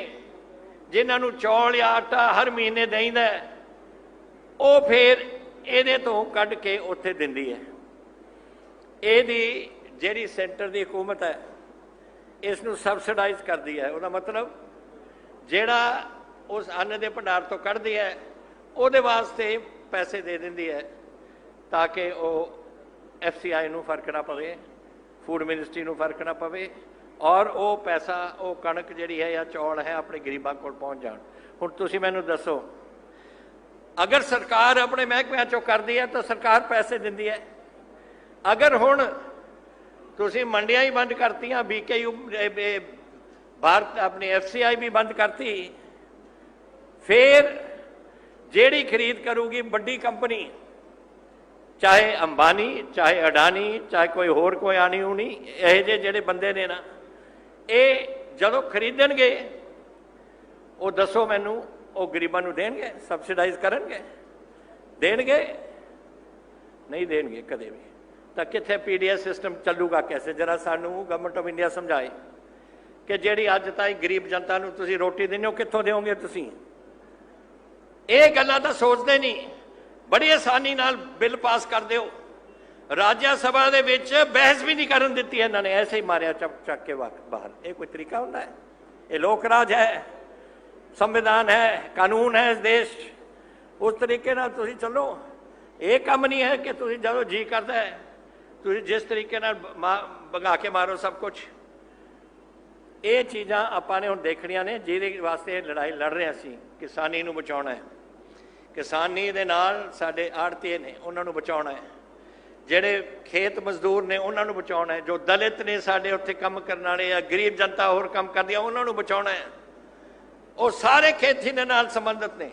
जिन्हां नूं चौल या आटा हर महीने देईदा है, वो फिर ਇਹਦੇ ਤੋਂ ਕੱਢ ਕੇ ਉੱਥੇ ਦਿੰਦੀ ਹੈ। ਇਹਦੀ ਜਿਹੜੀ ਸੈਂਟਰ ਦੀ ਹਕੂਮਤ ਹੈ ਇਸ ਨੂੰ ਸਬਸਿਡਾਈਜ਼ ਕਰਦੀ ਹੈ। ਉਹਦਾ ਮਤਲਬ ਜਿਹੜਾ ਉਸ ਅੰਨ ਦੇ ਭੰਡਾਰ ਤੋਂ ਕੱਢਦੀ ਹੈ ਉਹਦੇ ਵਾਸਤੇ ਪੈਸੇ ਦੇ ਦਿੰਦੀ ਹੈ ਤਾਂ ਕਿ ਉਹ FCI ਨੂੰ ਫਰਕ ਨਾ ਪਵੇ, ਫੂਡ ਮਿਨਿਸਟਰੀ ਨੂੰ ਫਰਕ ਨਾ ਪਵੇ, ਔਰ ਉਹ ਪੈਸਾ, ਉਹ ਕਣਕ ਜਿਹੜੀ ਹੈ ਜਾਂ ਚੌਲ ਹੈ ਆਪਣੇ ਗਰੀਬਾਂ ਕੋਲ ਪਹੁੰਚ ਜਾਣ। ਹੁਣ ਤੁਸੀਂ ਮੈਨੂੰ ਦੱਸੋ, ਅਗਰ ਸਰਕਾਰ ਆਪਣੇ ਮਹਿਕਮਿਆਂ ਚੋਂ ਕਰਦੀ ਹੈ ਤਾਂ ਸਰਕਾਰ ਪੈਸੇ ਦਿੰਦੀ ਹੈ। ਅਗਰ ਹੁਣ ਤੁਸੀਂ ਮੰਡੀਆਂ ਹੀ ਬੰਦ ਕਰਤੀਆਂ, BKU ਭਾਰਤ ਆਪਣੀ FCI ਵੀ ਬੰਦ ਕਰਤੀ, ਫਿਰ ਜਿਹੜੀ ਖਰੀਦ ਕਰੂਗੀ ਵੱਡੀ ਕੰਪਨੀ, ਚਾਹੇ ਅੰਬਾਨੀ, ਚਾਹੇ ਅਡਾਨੀ, ਚਾਹੇ ਕੋਈ ਹੋਰ ਕੋਈ ਆਣੀ ਹੋਣੀ, ਇਹ ਜਿਹੜੇ ਬੰਦੇ ਨੇ ਨਾ, ਇਹ ਜਦੋਂ ਖਰੀਦਣਗੇ ਉਹ ਦੱਸੋ ਮੈਨੂੰ, ਉਹ ਗਰੀਬਾਂ ਨੂੰ ਦੇਣਗੇ, ਸਬਸਿਡਾਈਜ਼ ਕਰਨਗੇ? ਦੇਣਗੇ? ਨਹੀਂ ਦੇਣਗੇ ਕਦੇ ਵੀ। ਤਾਂ ਕਿੱਥੇ PDS ਸਿਸਟਮ ਚੱਲੂਗਾ ਕੈਸੇ? ਜਰਾ ਸਾਨੂੰ ਗਵਰਨਮੈਂਟ ਆਫ ਇੰਡੀਆ ਸਮਝਾਏ ਕਿ ਜਿਹੜੀ ਅੱਜ ਤਾਈਂ ਗਰੀਬ ਜਨਤਾ ਨੂੰ ਤੁਸੀਂ ਰੋਟੀ ਦਿੰਦੇ ਹੋ, ਕਿੱਥੋਂ ਦਿਓਗੇ ਤੁਸੀਂ? ਇਹ ਗੱਲਾਂ ਤਾਂ ਸੋਚਦੇ ਨਹੀਂ। ਬੜੀ ਆਸਾਨੀ ਨਾਲ ਬਿੱਲ ਪਾਸ ਕਰ ਦਿਓ। ਰਾਜ ਸਭਾ ਦੇ ਵਿੱਚ ਬਹਿਸ ਵੀ ਨਹੀਂ ਕਰਨ ਦਿੱਤੀ ਇਹਨਾਂ ਨੇ, ਐਸੇ ਹੀ ਮਾਰਿਆ ਚੱਕ ਕੇ ਬਾਹਰ। ਇਹ ਕੋਈ ਤਰੀਕਾ ਹੁੰਦਾ ਹੈ? ਇਹ ਲੋਕ ਰਾਜ ਹੈ, ਸੰਵਿਧਾਨ ਹੈ, ਕਾਨੂੰਨ ਹੈ ਇਸ ਦੇਸ਼ 'ਚ। ਉਸ ਤਰੀਕੇ ਨਾਲ ਤੁਸੀਂ ਚੱਲੋ। ਇਹ ਕੰਮ ਨਹੀਂ ਹੈ ਕਿ ਤੁਸੀਂ ਜਦੋਂ ਜੀ ਕਰਦਾ ਹੈ ਤੁਸੀਂ ਜਿਸ ਤਰੀਕੇ ਨਾਲ ਭਗਾ ਕੇ ਮਾਰੋ ਸਭ ਕੁਝ। ਇਹ ਚੀਜ਼ਾਂ ਆਪਾਂ ਨੇ ਹੁਣ ਦੇਖਣੀਆਂ ਨੇ, ਜਿਹਦੇ ਵਾਸਤੇ ਲੜਾਈ ਲੜ ਰਹੇ ਅਸੀਂ। ਕਿਸਾਨੀ ਨੂੰ ਬਚਾਉਣਾ ਹੈ, ਕਿਸਾਨੀ ਦੇ ਨਾਲ ਸਾਡੇ ਆੜ੍ਹਤੀਏ ਨੇ ਉਹਨਾਂ ਨੂੰ ਬਚਾਉਣਾ ਹੈ, ਜਿਹੜੇ ਖੇਤ ਮਜ਼ਦੂਰ ਨੇ ਉਹਨਾਂ ਨੂੰ ਬਚਾਉਣਾ ਹੈ, ਜੋ ਦਲਿਤ ਨੇ ਸਾਡੇ ਉੱਥੇ ਕੰਮ ਕਰਨ ਵਾਲੇ ਆ, ਗਰੀਬ ਜਨਤਾ ਹੋਰ ਕੰਮ ਕਰਦੀ ਆ, ਉਹਨਾਂ ਨੂੰ ਬਚਾਉਣਾ ਹੈ। ਉਹ ਸਾਰੇ ਖੇਤੀ ਦੇ ਨਾਲ ਸੰਬੰਧਿਤ ਨੇ,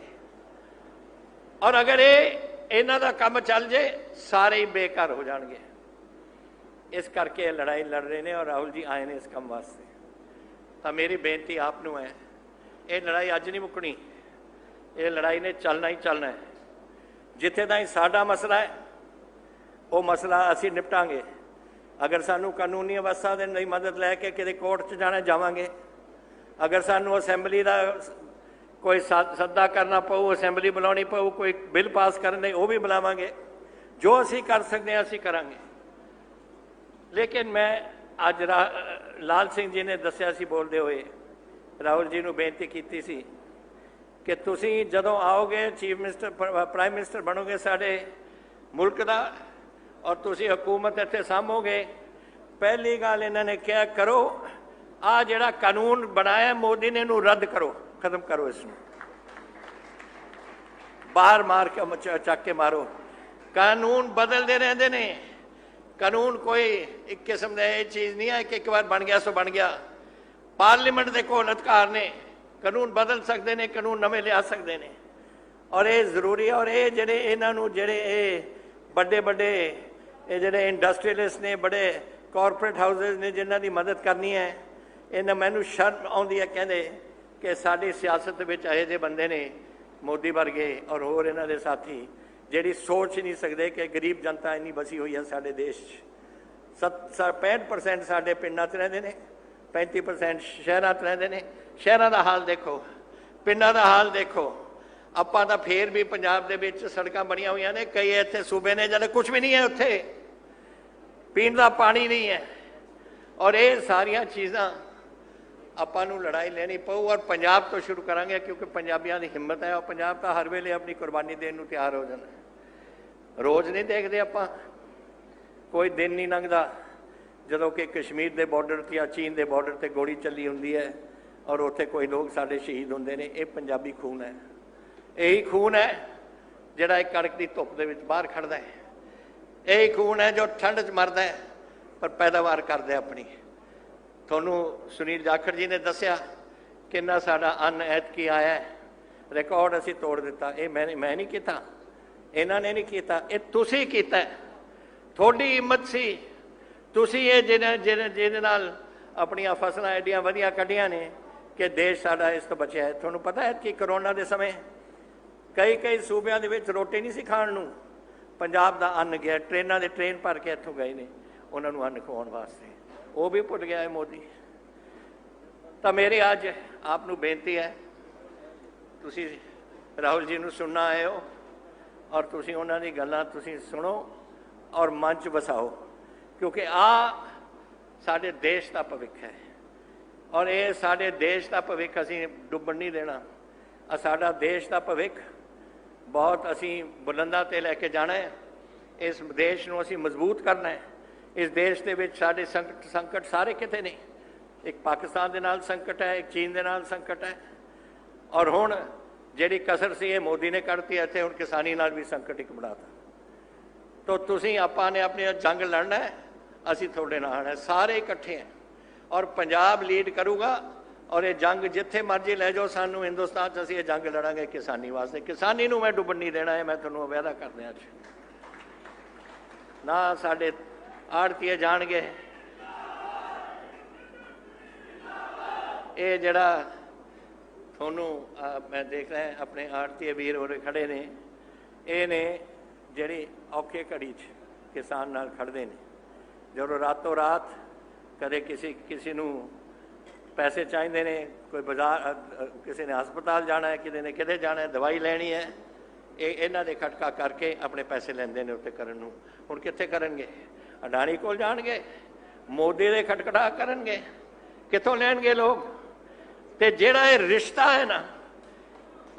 ਔਰ ਅਗਰ ਇਹਨਾਂ ਦਾ ਕੰਮ ਚੱਲ ਜੇ ਸਾਰੇ ਹੀ ਬੇਕਾਰ ਹੋ ਜਾਣਗੇ। ਇਸ ਕਰਕੇ ਇਹ ਲੜਾਈ ਲੜ ਰਹੇ ਨੇ, ਔਰ ਰਾਹੁਲ ਜੀ ਆਏ ਨੇ ਇਸ ਕੰਮ ਵਾਸਤੇ। ਤਾਂ ਮੇਰੀ ਬੇਨਤੀ ਆਪ ਨੂੰ ਹੈ, ਇਹ ਲੜਾਈ ਅੱਜ ਨਹੀਂ ਮੁੱਕਣੀ, ਇਹ ਲੜਾਈ ਨੇ ਚੱਲਣਾ ਹੀ ਚੱਲਣਾ ਹੈ। ਜਿੱਥੇ ਤਾਈਂ ਸਾਡਾ ਮਸਲਾ ਹੈ ਉਹ ਮਸਲਾ ਅਸੀਂ ਨਿਪਟਾਂਗੇ। ਅਗਰ ਸਾਨੂੰ ਕਾਨੂੰਨੀ ਅਵਸਥਾ ਦੇ ਲਈ ਮਦਦ ਲੈ ਕੇ ਕਿਤੇ ਕੋਰਟ 'ਚ ਜਾਣਾ ਜਾਵਾਂਗੇ, ਅਗਰ ਸਾਨੂੰ ਅਸੈਂਬਲੀ ਦਾ ਕੋਈ ਸੱਦਾ ਕਰਨਾ ਪਊ, ਅਸੈਂਬਲੀ ਬੁਲਾਉਣੀ ਪਊ, ਕੋਈ ਬਿੱਲ ਪਾਸ ਕਰਨ ਲਈ, ਉਹ ਵੀ ਬੁਲਾਵਾਂਗੇ। ਜੋ ਅਸੀਂ ਕਰ ਸਕਦੇ ਹਾਂ ਅਸੀਂ ਕਰਾਂਗੇ। ਲੇਕਿਨ ਮੈਂ ਅੱਜ ਲਾਲ ਸਿੰਘ ਜੀ ਨੇ ਦੱਸਿਆ ਸੀ ਬੋਲਦੇ ਹੋਏ, ਰਾਹੁਲ ਜੀ ਨੂੰ ਬੇਨਤੀ ਕੀਤੀ ਸੀ ਕਿ ਤੁਸੀਂ ਜਦੋਂ ਆਓਗੇ ਚੀਫ ਮਿਨਿਸਟਰ, ਪ੍ਰਾਈਮ ਮਿਨਿਸਟਰ ਬਣੋਗੇ ਸਾਡੇ ਮੁਲਕ ਦਾ, ਔਰ ਤੁਸੀਂ ਹਕੂਮਤ ਇੱਥੇ ਸਾਂਭੋਗੇ, ਪਹਿਲੀ ਗੱਲ ਇਹਨਾਂ ਨੇ ਕਿਹਾ ਕਰੋ, ਆਹ ਜਿਹੜਾ ਕਾਨੂੰਨ ਬਣਾਇਆ ਮੋਦੀ ਨੇ ਇਹਨੂੰ ਰੱਦ ਕਰੋ, ਖਤਮ ਕਰੋ, ਇਸ ਨੂੰ ਬਾਹਰ ਮਾਰ ਕੇ ਚੱਕ ਕੇ ਮਾਰੋ। ਕਾਨੂੰਨ ਬਦਲਦੇ ਰਹਿੰਦੇ ਨੇ। ਕਾਨੂੰਨ ਕੋਈ ਇੱਕ ਕਿਸਮ ਦਾ ਇਹ ਚੀਜ਼ ਨਹੀਂ ਹੈ ਕਿ ਇੱਕ ਵਾਰ ਬਣ ਗਿਆ ਸੋ ਬਣ ਗਿਆ। ਪਾਰਲੀਮੈਂਟ ਦੇ ਕੋਲ ਅਧਿਕਾਰ ਨੇ, ਕਾਨੂੰਨ ਬਦਲ ਸਕਦੇ ਨੇ, ਕਾਨੂੰਨ ਨਵੇਂ ਲਿਆ ਸਕਦੇ ਨੇ, ਔਰ ਇਹ ਜ਼ਰੂਰੀ ਹੈ। ਔਰ ਇਹ ਜਿਹੜੇ ਇਹਨਾਂ ਨੂੰ ਜਿਹੜੇ ਇਹ ਵੱਡੇ ਵੱਡੇ ਇਹ ਜਿਹੜੇ ਇੰਡਸਟਰੀਅਲਿਸਟ ਨੇ, ਬੜੇ ਕਾਰਪੋਰੇਟ ਹਾਊਸਿਸ ਨੇ ਜਿਨ੍ਹਾਂ ਦੀ ਮਦਦ ਕਰਨੀ ਹੈ, ਇਹਨਾਂ ਮੈਨੂੰ ਸ਼ਰਮ ਆਉਂਦੀ ਹੈ ਕਹਿੰਦੇ ਕਿ ਸਾਡੀ ਸਿਆਸਤ ਵਿੱਚ ਇਹੋ ਜਿਹੇ ਬੰਦੇ ਨੇ ਮੋਦੀ ਵਰਗੇ ਔਰ ਹੋਰ ਇਹਨਾਂ ਦੇ ਸਾਥੀ, ਜਿਹੜੀ ਸੋਚ ਨਹੀਂ ਸਕਦੇ ਕਿ ਗਰੀਬ ਜਨਤਾ ਇੰਨੀ ਬਸੀ ਹੋਈ ਹੈ ਸਾਡੇ ਦੇਸ਼ 'ਚ। 65% ਸਾਡੇ ਪਿੰਡਾਂ 'ਚ ਰਹਿੰਦੇ ਨੇ, 35% ਸ਼ਹਿਰਾਂ 'ਚ ਰਹਿੰਦੇ ਨੇ। ਸ਼ਹਿਰਾਂ ਦਾ ਹਾਲ ਦੇਖੋ, ਪਿੰਡਾਂ ਦਾ ਹਾਲ ਦੇਖੋ। ਆਪਾਂ ਤਾਂ ਫੇਰ ਵੀ ਪੰਜਾਬ ਦੇ ਵਿੱਚ ਸੜਕਾਂ ਬਣੀਆਂ ਹੋਈਆਂ ਨੇ, ਕਈ ਇੱਥੇ ਸੂਬੇ ਨੇ ਜਿਹੜੇ ਕੁਝ ਵੀ ਨਹੀਂ ਹੈ, ਉੱਥੇ ਪੀਣ ਦਾ ਪਾਣੀ ਨਹੀਂ ਹੈ। ਔਰ ਇਹ ਸਾਰੀਆਂ ਚੀਜ਼ਾਂ ਆਪਾਂ ਨੂੰ ਲੜਾਈ ਲੈਣੀ ਪਊ, ਔਰ ਪੰਜਾਬ ਤੋਂ ਸ਼ੁਰੂ ਕਰਾਂਗੇ, ਕਿਉਂਕਿ ਪੰਜਾਬੀਆਂ ਦੀ ਹਿੰਮਤ ਹੈ, ਔਰ ਪੰਜਾਬ ਤਾਂ ਹਰ ਵੇਲੇ ਆਪਣੀ ਕੁਰਬਾਨੀ ਦੇਣ ਨੂੰ ਤਿਆਰ ਹੋ ਜਾਂਦਾ। ਰੋਜ਼ ਨਹੀਂ ਦੇਖਦੇ ਆਪਾਂ, ਕੋਈ ਦਿਨ ਨਹੀਂ ਲੰਘਦਾ ਜਦੋਂ ਕਿ ਕਸ਼ਮੀਰ ਦੇ ਬਾਰਡਰ 'ਤੇ ਜਾਂ ਚੀਨ ਦੇ ਬਾਰਡਰ 'ਤੇ ਗੋਲੀ ਚੱਲੀ ਹੁੰਦੀ ਹੈ ਔਰ ਉੱਥੇ ਕੋਈ ਲੋਕ ਸਾਡੇ ਸ਼ਹੀਦ ਹੁੰਦੇ ਨੇ। ਇਹ ਪੰਜਾਬੀ ਖੂਨ ਹੈ, ਇਹੀ ਖੂਨ ਹੈ ਜਿਹੜਾ ਇੱਕ ਕੜਕ ਦੀ ਧੁੱਪ ਦੇ ਵਿੱਚ ਬਾਹਰ ਖੜਦਾ ਹੈ। ਇਹੀ ਖੂਨ ਹੈ ਜੋ ਠੰਡ 'ਚ ਮਰਦਾ ਹੈ ਪਰ ਪੈਦਾਵਾਰ ਕਰਦਾ ਆਪਣੀ। ਤੁਹਾਨੂੰ ਸੁਨੀਲ ਜਾਖੜ ਜੀ ਨੇ ਦੱਸਿਆ ਕਿੰਨਾ ਸਾਡਾ ਅੰਨ ਐਤਕੀ ਆਇਆ ਹੈ, ਰਿਕਾਰਡ ਅਸੀਂ ਤੋੜ ਦਿੱਤਾ। ਇਹ ਮੈਂ ਨਹੀਂ ਕੀਤਾ, ਇਹਨਾਂ ਨੇ ਨਹੀਂ ਕੀਤਾ, ਇਹ ਤੁਸੀਂ ਕੀਤਾ। ਤੁਹਾਡੀ ਹਿੰਮਤ ਸੀ, ਤੁਸੀਂ ਇਹ ਜਿਹਦੇ ਨਾਲ ਆਪਣੀਆਂ ਫਸਲਾਂ ਐਡੀਆਂ ਵਧੀਆ ਕੱਢੀਆਂ ਨੇ ਕਿ ਦੇਸ਼ ਸਾਡਾ ਇਸ ਤੋਂ ਬਚਿਆ ਹੈ। ਤੁਹਾਨੂੰ ਪਤਾ ਹੈ ਕਿ ਕਰੋਨਾ ਦੇ ਸਮੇਂ ਕਈ ਸੂਬਿਆਂ ਦੇ ਵਿੱਚ ਰੋਟੀ ਨਹੀਂ ਸੀ ਖਾਣ ਨੂੰ, ਪੰਜਾਬ ਦਾ ਅੰਨ ਗਿਆ, ਟ੍ਰੇਨਾਂ ਦੇ ਟ੍ਰੇਨ ਭਰ ਕੇ ਇੱਥੋਂ ਗਏ ਨੇ ਉਹਨਾਂ ਨੂੰ ਅੰਨ ਖਵਾਉਣ ਵਾਸਤੇ। ਉਹ ਵੀ ਭੁੱਲ ਗਿਆ ਹੈ ਮੋਦੀ। ਤਾਂ ਮੇਰੀ ਅੱਜ ਆਪ ਨੂੰ ਬੇਨਤੀ ਹੈ, ਤੁਸੀਂ ਰਾਹੁਲ ਜੀ ਨੂੰ ਸੁਣਨਾ ਆਏ ਹੋ, ਔਰ ਤੁਸੀਂ ਉਹਨਾਂ ਦੀ ਗੱਲਾਂ ਤੁਸੀਂ ਸੁਣੋ ਔਰ ਮਨ 'ਚ ਵਸਾਓ, ਕਿਉਂਕਿ ਆ ਸਾਡੇ ਦੇਸ਼ ਦਾ ਭਵਿੱਖ ਹੈ ਔਰ ਇਹ ਸਾਡੇ ਦੇਸ਼ ਦਾ ਭਵਿੱਖ ਅਸੀਂ ਡੁੱਬਣ ਨਹੀਂ ਦੇਣਾ। ਸਾਡਾ ਦੇਸ਼ ਦਾ ਭਵਿੱਖ ਬਹੁਤ ਅਸੀਂ ਬੁਲੰਦਾਂ ਤੇ ਲੈ ਕੇ ਜਾਣਾ ਹੈ। ਇਸ ਦੇਸ਼ ਨੂੰ ਅਸੀਂ ਮਜ਼ਬੂਤ ਕਰਨਾ ਹੈ। ਇਸ ਦੇਸ਼ ਦੇ ਵਿੱਚ ਸਾਡੇ ਸੰਕਟ ਸਾਰੇ ਕਿਤੇ ਨੇ। ਇੱਕ ਪਾਕਿਸਤਾਨ ਦੇ ਨਾਲ ਸੰਕਟ ਹੈ, ਇੱਕ ਚੀਨ ਦੇ ਨਾਲ ਸੰਕਟ ਹੈ, ਔਰ ਹੁਣ ਜਿਹੜੀ ਕਸਰ ਸੀ ਇਹ ਮੋਦੀ ਨੇ ਕੱਢਤੀ ਹੈ। ਇੱਥੇ ਹੁਣ ਕਿਸਾਨੀ ਨਾਲ ਵੀ ਸੰਕਟ ਇੱਕ ਬਣਾਤਾ। ਤਾਂ ਤੁਸੀਂ ਆਪਾਂ ਨੇ ਆਪਣੀ ਜੰਗ ਲੜਨਾ ਹੈ, ਅਸੀਂ ਤੁਹਾਡੇ ਨਾਲ ਹੈ, ਸਾਰੇ ਇਕੱਠੇ हैं ਔਰ ਪੰਜਾਬ ਲੀਡ ਕਰੂਗਾ ਔਰ ਇਹ ਜੰਗ ਜਿੱਥੇ ਮਰਜ਼ੀ ਲੈ ਜਾਓ ਸਾਨੂੰ ਹਿੰਦੁਸਤਾਨ 'ਚ ਅਸੀਂ ਇਹ ਜੰਗ ਲੜਾਂਗੇ ਕਿਸਾਨੀ ਵਾਸਤੇ। ਕਿਸਾਨੀ ਨੂੰ ਮੈਂ ਡੁੱਬਣ ਨਹੀਂ ਦੇਣਾ ਹੈ, ਮੈਂ ਤੁਹਾਨੂੰ ਵਾਅਦਾ ਕਰਦੇ ਹਾਂ। ਨਾ ਸਾਡੇ ਆੜਤੀਏ ਜਾਣਗੇ। ਇਹ ਜਿਹੜਾ ਤੁਹਾਨੂੰ ਮੈਂ ਦੇਖ ਰਿਹਾ ਆਪਣੇ ਆੜਤੀਏ ਵੀਰ ਉਰੇ ਖੜੇ ਨੇ, ਇਹ ਨੇ ਜਿਹੜੀ ਔਖੇ ਘੜੀ 'ਚ ਕਿਸਾਨ ਨਾਲ ਖੜਦੇ ਨੇ। ਜਦੋਂ ਰਾਤੋਂ ਰਾਤ ਕਦੇ ਕਿਸੇ ਨੂੰ ਪੈਸੇ ਚਾਹੀਦੇ ਨੇ, ਕੋਈ ਬਾਜ਼ਾਰ ਕਿਸੇ ਨੇ ਹਸਪਤਾਲ ਜਾਣਾ ਹੈ, ਕਿਸੇ ਨੇ ਕਿਤੇ ਜਾਣਾ ਹੈ, ਦਵਾਈ ਲੈਣੀ ਹੈ, ਇਹ ਇਹਨਾਂ ਦੇ ਖਟਕਾ ਕਰਕੇ ਆਪਣੇ ਪੈਸੇ ਲੈਂਦੇ ਨੇ ਉੱਤੇ ਕਰਨ ਨੂੰ। ਹੁਣ ਕਿੱਥੇ ਕਰਨਗੇ? ਅਡਾਣੀ ਕੋਲ ਜਾਣਗੇ, ਮੋਦੀ ਦੇ ਖਟਖਟਾ ਕਰਨਗੇ, ਕਿੱਥੋਂ ਲੈਣਗੇ ਲੋਕ? ਤੇ ਜਿਹੜਾ ਇਹ ਰਿਸ਼ਤਾ ਹੈ ਨਾ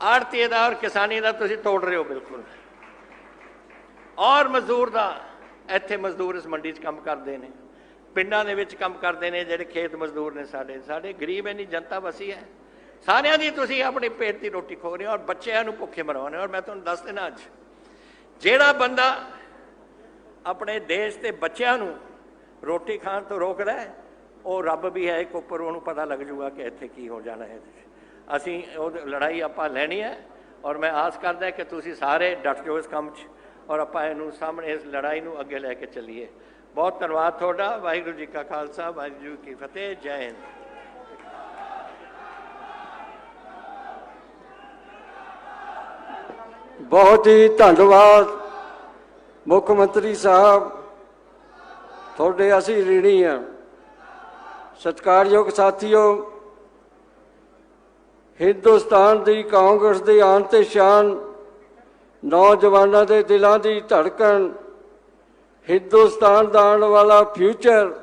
ਆੜਤੀਏ ਦਾ ਔਰ ਕਿਸਾਨੀ ਦਾ, ਤੁਸੀਂ ਤੋੜ ਰਹੇ ਹੋ ਬਿਲਕੁਲ। ਔਰ ਮਜ਼ਦੂਰ ਦਾ, ਇੱਥੇ ਮਜ਼ਦੂਰ ਇਸ ਮੰਡੀ 'ਚ ਕੰਮ ਕਰਦੇ ਨੇ, ਪਿੰਡਾਂ ਦੇ ਵਿੱਚ ਕੰਮ ਕਰਦੇ ਨੇ, ਜਿਹੜੇ ਖੇਤ ਮਜ਼ਦੂਰ ਨੇ ਸਾਡੇ ਗਰੀਬ ਇੰਨੀ ਜਨਤਾ ਵਸੀ ਹੈ, ਸਾਰਿਆਂ ਦੀ ਤੁਸੀਂ ਆਪਣੀ ਪੇਟ ਦੀ ਰੋਟੀ ਖੋ ਰਹੇ ਹੋ ਔਰ ਬੱਚਿਆਂ ਨੂੰ ਭੁੱਖੇ ਮਰਵਾਉਂਦੇ ਹੋ। ਔਰ ਮੈਂ ਤੁਹਾਨੂੰ ਦੱਸ ਦੇਣਾ, ਅੱਜ ਜਿਹੜਾ ਬੰਦਾ ਆਪਣੇ ਦੇਸ਼ ਦੇ ਬੱਚਿਆਂ ਨੂੰ ਰੋਟੀ ਖਾਣ ਤੋਂ ਰੋਕਦਾ ਹੈ, ਉਹ ਰੱਬ ਵੀ ਹੈ ਇੱਕ ਉੱਪਰ, ਉਹਨੂੰ ਪਤਾ ਲੱਗ ਜੂਗਾ ਕਿ ਇੱਥੇ ਕੀ ਹੋ ਜਾਣਾ ਹੈ। ਅਸੀਂ ਉਹ ਲੜਾਈ ਆਪਾਂ ਲੈਣੀ ਹੈ ਔਰ ਮੈਂ ਆਸ ਕਰਦਾ ਕਿ ਤੁਸੀਂ ਸਾਰੇ ਡਟ ਜਾਓ ਇਸ ਕੰਮ 'ਚ ਔਰ ਆਪਾਂ ਇਹਨੂੰ ਸਾਹਮਣੇ ਇਸ ਲੜਾਈ ਨੂੰ ਅੱਗੇ ਲੈ ਕੇ ਚੱਲੀਏ। ਬਹੁਤ ਧੰਨਵਾਦ ਤੁਹਾਡਾ। ਵਾਹਿਗੁਰੂ ਜੀ ਕਾ ਖਾਲਸਾ, ਵਾਹਿਗੁਰੂ ਕੀ ਫਤਿਹ। ਜੈ ਹਿੰਦ। बहुत ही धन्यवाद मुख्यमंत्री साहब, थोड़े असी ऋणी हैं। सत्कारयोग साथियों, हिंदुस्तान की कांग्रेस की आन ते शान, नौजवानों के दिलों की धड़कन, हिंदुस्तान का आने वाला फ्यूचर,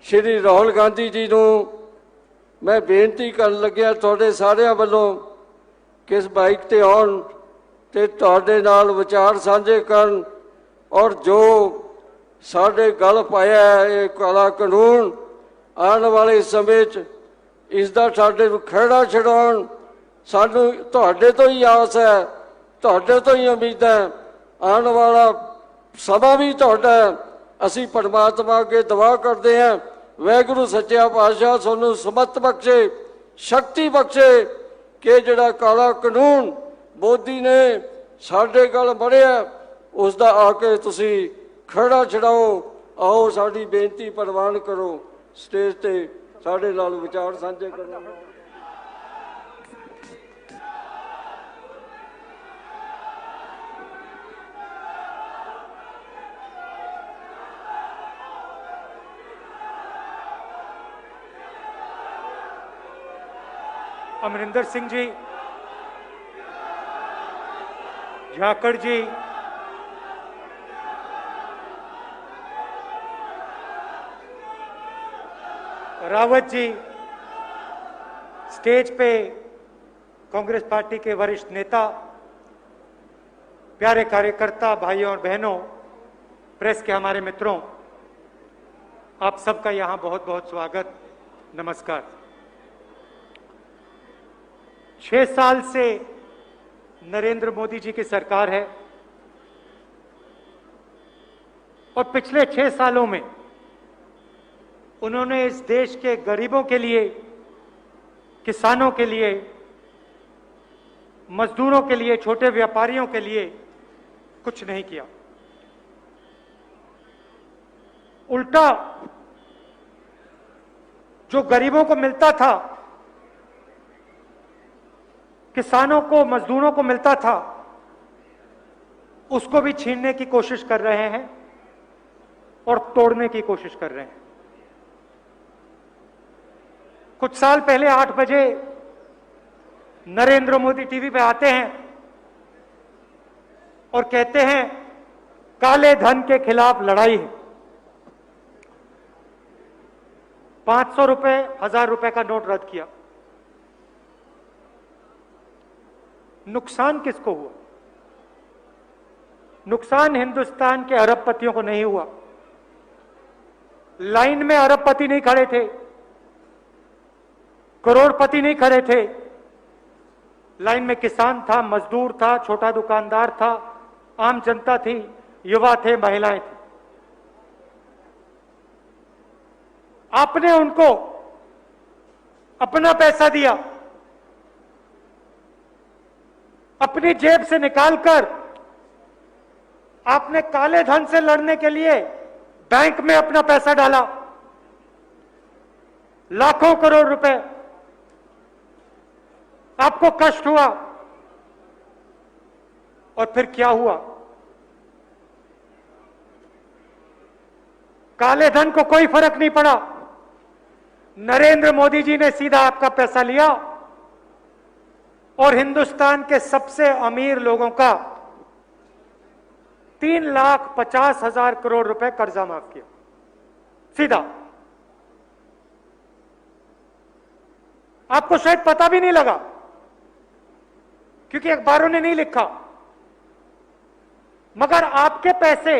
श्री राहुल गांधी जी को मैं बेनती कर लग्या थोड़े सारिਆਂ ਵੱਲੋਂ कि इस बाइक ते आउण ते तुहाडे नाल विचार साझे करन और जो साडे गल पाया है ये काला कानून आने वाले समय च इसदा साडे नूं खहड़ा छुड़ाउण सानूं तुहाडे तो ही आस है, तुहाडे तो ही उम्मीद है। आने वाला समा भी तुहाडा है। असीं परमात्मा अगे दुआ करते हैं, वाहिगुरू सच्चा पातशाह तुहानूं समर्थ बख्शे, शक्ति बख्शे कि जिहड़ा काला कानून मोदी ने साडे गल मढ़िया उसका आके तुसी खड़ा छड़ाओ। आओ साडी बेनती प्रवान करो, स्टेज ते साडे नाल विचार साझे करो। अमरिंदर सिंह जी, झाकड़ जी, रावत जी, स्टेज पे कांग्रेस पार्टी के वरिष्ठ नेता, प्यारे कार्यकर्ता भाइयों और बहनों, प्रेस के हमारे मित्रों, आप सबका यहां बहुत बहुत स्वागत, नमस्कार। 6 साल से नरेंद्र मोदी जी की सरकार है और पिछले 6 सालों में उन्होंने इस देश के गरीबों के लिए, किसानों के लिए, मजदूरों के लिए, छोटे व्यापारियों के लिए कुछ नहीं किया। उल्टा जो गरीबों को मिलता था, किसानों को, मजदूरों को मिलता था, उसको भी छीनने की कोशिश कर रहे हैं और तोड़ने की कोशिश कर रहे हैं। कुछ साल पहले 8 बजे नरेंद्र मोदी टीवी पे आते हैं और कहते हैं काले धन के खिलाफ लड़ाई है। 500 रुपए, 1000 रुपए का नोट रद्द किया। नुकसान किसको हुआ? नुकसान हिंदुस्तान के अरबपतियों को नहीं हुआ। लाइन में अरबपति नहीं खड़े थे, करोड़पति नहीं खड़े थे। लाइन में किसान था, मजदूर था, छोटा दुकानदार था, आम जनता थी, युवा थे, महिलाएं थी। आपने उनको अपना पैसा दिया, अपनी जेब से निकालकर आपने काले धन से लड़ने के लिए बैंक में अपना पैसा डाला, लाखों करोड़ रुपए। आपको कष्ट हुआ और फिर क्या हुआ? काले धन को कोई फर्क नहीं पड़ा। नरेंद्र मोदी जी ने सीधा आपका पैसा लिया और हिंदुस्तान के सबसे अमीर लोगों का 3,50,000 करोड़ रुपए कर्जा माफ किया सीधा। आपको शायद पता भी नहीं लगा क्योंकि अखबारों ने नहीं लिखा, मगर आपके पैसे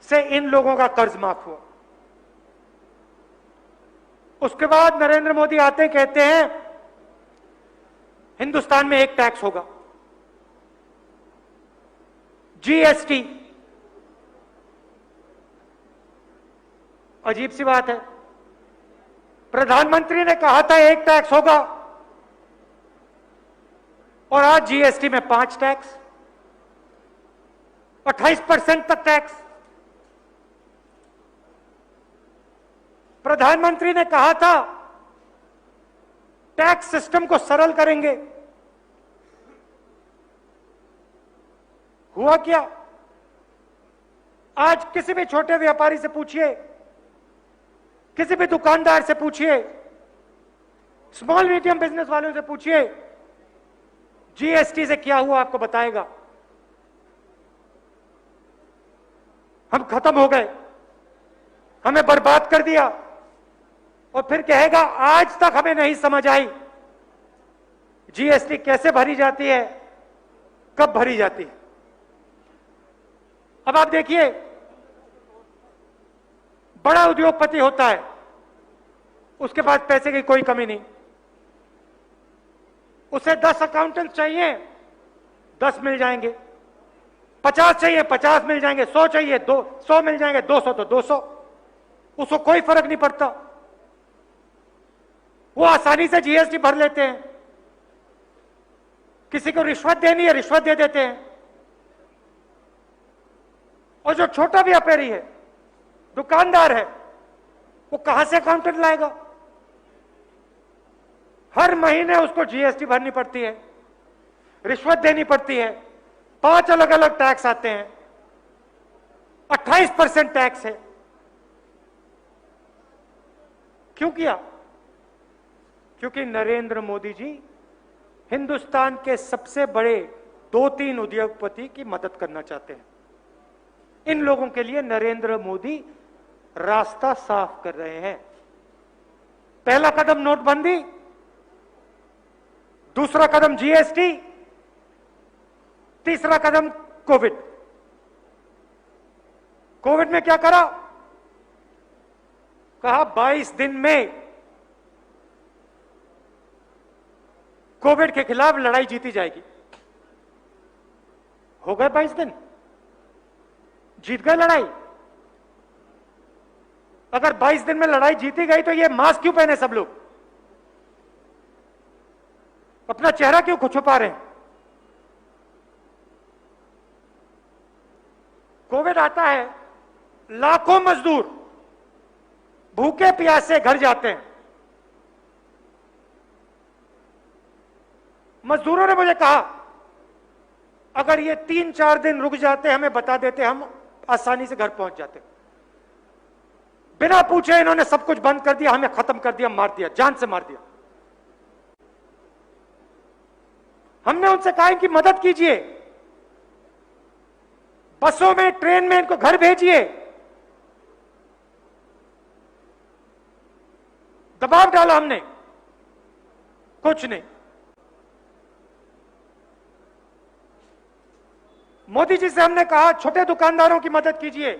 से इन लोगों का कर्ज माफ हुआ। उसके बाद नरेंद्र मोदी आते कहते हैं हिंदुस्तान में एक टैक्स होगा, जीएसटी। अजीब सी बात है, प्रधानमंत्री ने कहा था एक टैक्स होगा और आज जीएसटी में 5 टैक्स, 28% तक टैक्स। प्रधानमंत्री ने कहा था टैक्स सिस्टम को सरल करेंगे। हुआ क्या? आज किसी भी छोटे व्यापारी से पूछिए, किसी भी दुकानदार से पूछिए, स्मॉल मीडियम बिजनेस वालों से पूछिए, जीएसटी से क्या हुआ आपको बताएगा। हम खत्म हो गए, हमें बर्बाद कर दिया, और फिर कहेगा आज तक हमें नहीं समझ आई जीएसटी कैसे भरी जाती है, कब भरी जाती है। अब आप देखिए, बड़ा उद्योगपति होता है, उसके पास पैसे की कोई कमी नहीं। उसे 10 अकाउंटेंट चाहिए, 10 मिल जाएंगे। 50 चाहिए, 50 मिल जाएंगे। 100 चाहिए, 100 मिल जाएंगे। 200 तो 200, उसको कोई फर्क नहीं पड़ता। वो आसानी से जीएसटी भर लेते हैं। किसी को रिश्वत देनी है, रिश्वत दे देते हैं। और जो छोटा व्यापारी है, दुकानदार है, वो कहां से अकाउंटेंट लाएगा? हर महीने उसको जीएसटी भरनी पड़ती है, रिश्वत देनी पड़ती है, 5 अलग अलग टैक्स आते हैं, 28% टैक्स है। क्यों किया? क्योंकि नरेंद्र मोदी जी हिंदुस्तान के सबसे बड़े 2-3 उद्योगपति की मदद करना चाहते हैं। इन लोगों के लिए नरेंद्र मोदी रास्ता साफ कर रहे हैं। पहला कदम नोटबंदी, दूसरा कदम जीएसटी, तीसरा कदम कोविड। कोविड में क्या करा? कहा 22 दिन में कोविड के खिलाफ लड़ाई जीती जाएगी। हो गए 22 दिन, जीत गए लड़ाई। अगर 22 दिन में लड़ाई जीती गई तो ये मास्क क्यों पहने सब लोग? अपना चेहरा क्यों छुपा रहे हैं? कोविड आता है, लाखों मजदूर भूखे प्यासे घर जाते हैं। मजदूरों ने मुझे कहा अगर ये 3-4 दिन रुक जाते, हमें बता देते, हम आसानी से घर पहुंच जाते। बिना पूछे इन्होंने सब कुछ बंद कर दिया, हमें खत्म कर दिया, मार दिया, जान से मार दिया। हमने उनसे कहा कि मदद कीजिए, बसों में, ट्रेन में इनको घर भेजिए। दबाव डाला हमने, कुछ नहीं। मोदी जी से हमने कहा छोटे दुकानदारों की मदद कीजिए,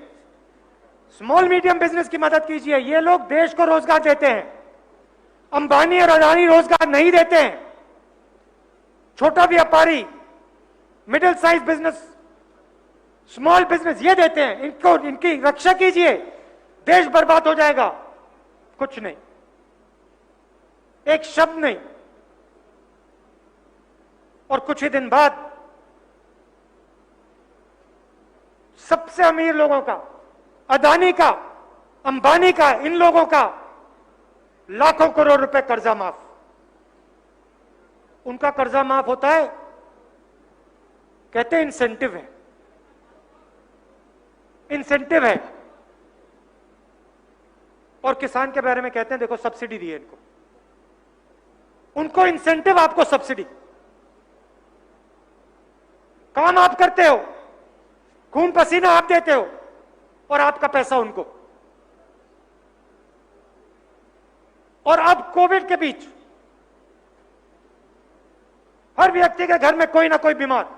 स्मॉल मीडियम बिजनेस की मदद कीजिए। ये लोग देश को रोजगार देते हैं, अंबानी और अडानी रोजगार नहीं देते हैं। छोटा व्यापारी, middle size business, small business ये देते हैं। इनको, इनकी रक्षा कीजिए, देश बर्बाद हो जाएगा। कुछ नहीं, एक शब्द नहीं। और कुछ ही दिन बाद सबसे अमीर लोगों का, अदानी का, अंबानी का, इन लोगों का लाखों करोड़ रुपए कर्जा माफ। उनका कर्जा माफ होता है, कहते हैं इंसेंटिव है, इंसेंटिव है। और किसान के बारे में कहते हैं देखो सब्सिडी दी है इनको, उनको इंसेंटिव, आपको सब्सिडी। काम आप करते हो, खून पसीना आप देते हो, और आपका पैसा उनको। और अब कोविड के बीच हर व्यक्ति के घर में कोई ना कोई बीमार,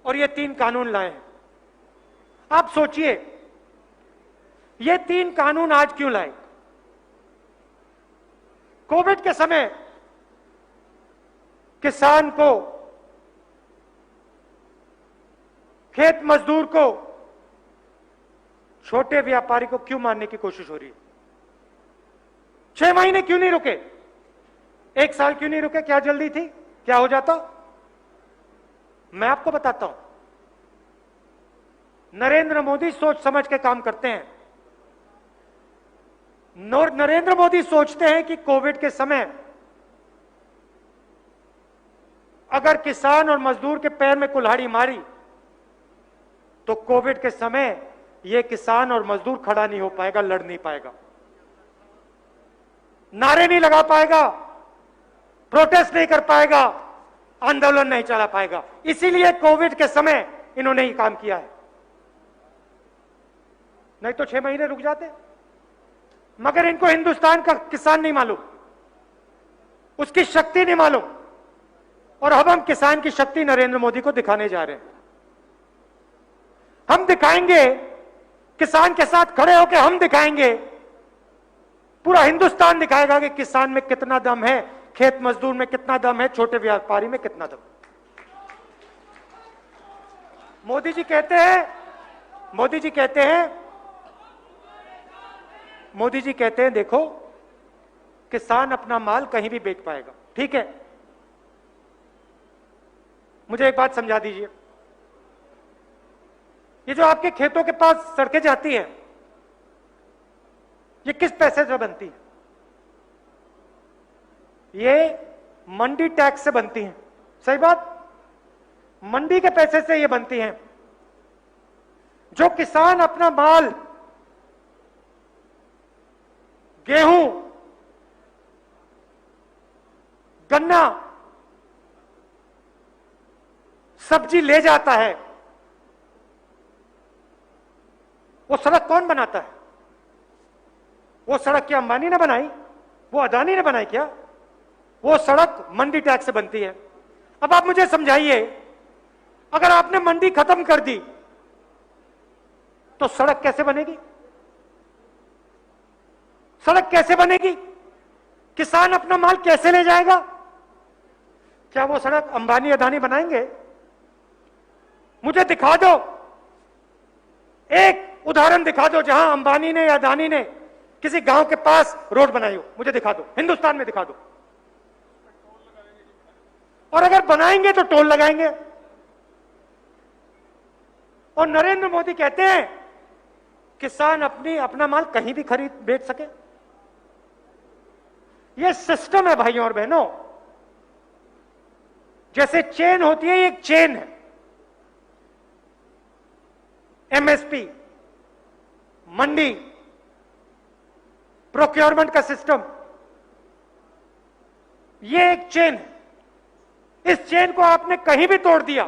और ये 3 कानून लाए हैं। आप सोचिए ये 3 कानून आज क्यों लाए? कोविड के समय किसान को, खेत मजदूर को, छोटे व्यापारी को क्यों मारने की कोशिश हो रही है? 6 महीने क्यों नहीं रुके? 1 साल क्यों नहीं रुके? क्या जल्दी थी? क्या हो जाता? मैं आपको बताता हूं। नरेंद्र मोदी सोच समझ के काम करते हैं। नरेंद्र मोदी सोचते हैं कि कोविड के समय अगर किसान और मजदूर के पैर में कुल्हाड़ी मारी तो कोविड के समय यह किसान और मजदूर खड़ा नहीं हो पाएगा, लड़ नहीं पाएगा, नारे नहीं लगा पाएगा, प्रोटेस्ट नहीं कर पाएगा, आंदोलन नहीं चला पाएगा। इसीलिए कोविड के समय इन्होंने ही काम किया है। नहीं तो 6 महीने रुक जाते। मगर इनको हिंदुस्तान का किसान नहीं मालूम, उसकी शक्ति नहीं मालूम। और अब हम किसान की शक्ति नरेंद्र मोदी को दिखाने जा रहे हैं। हम दिखाएंगे, किसान के साथ खड़े होकर हम दिखाएंगे, पूरा हिंदुस्तान दिखाएगा कि किसान में कितना दम है, खेत मजदूर में कितना दम है, छोटे व्यापारी में कितना दम। मोदी जी कहते हैं, मोदी जी कहते हैं देखो किसान अपना माल कहीं भी बेच पाएगा। ठीक है, मुझे एक बात समझा दीजिए, ये जो आपके खेतों के पास सड़कें जाती हैं, ये किस पैसे से बनती है? ये मंडी टैक्स से बनती हैं। सही बात, मंडी के पैसे से ये बनती हैं। जो किसान अपना माल, गेहूं, गन्ना, सब्जी ले जाता है, वो सड़क कौन बनाता है? वो सड़क क्या अंबानी ने बनाई? वो अदानी ने बनाई क्या? वो सड़क मंडी टैक्स से बनती है। अब आप मुझे समझाइए, अगर आपने मंडी खत्म कर दी तो सड़क कैसे बनेगी? सड़क कैसे बनेगी? किसान अपना माल कैसे ले जाएगा? क्या वो सड़क अंबानी अदानी बनाएंगे? मुझे दिखा दो, एक उदाहरण दिखा दो जहां अंबानी ने या अदानी ने किसी गांव के पास रोड बनाई हो। मुझे दिखा दो, हिंदुस्तान में दिखा दो। और अगर बनाएंगे तो टोल लगाएंगे। और नरेंद्र मोदी कहते हैं किसान अपना माल कहीं भी खरीद बेच सके। यह सिस्टम है भाइयों और बहनों। जैसे चेन होती है, ये एक चेन है। एमएसपी, मंडी, प्रोक्योरमेंट का सिस्टम, ये एक चेन है। इस चेन को आपने कहीं भी तोड़ दिया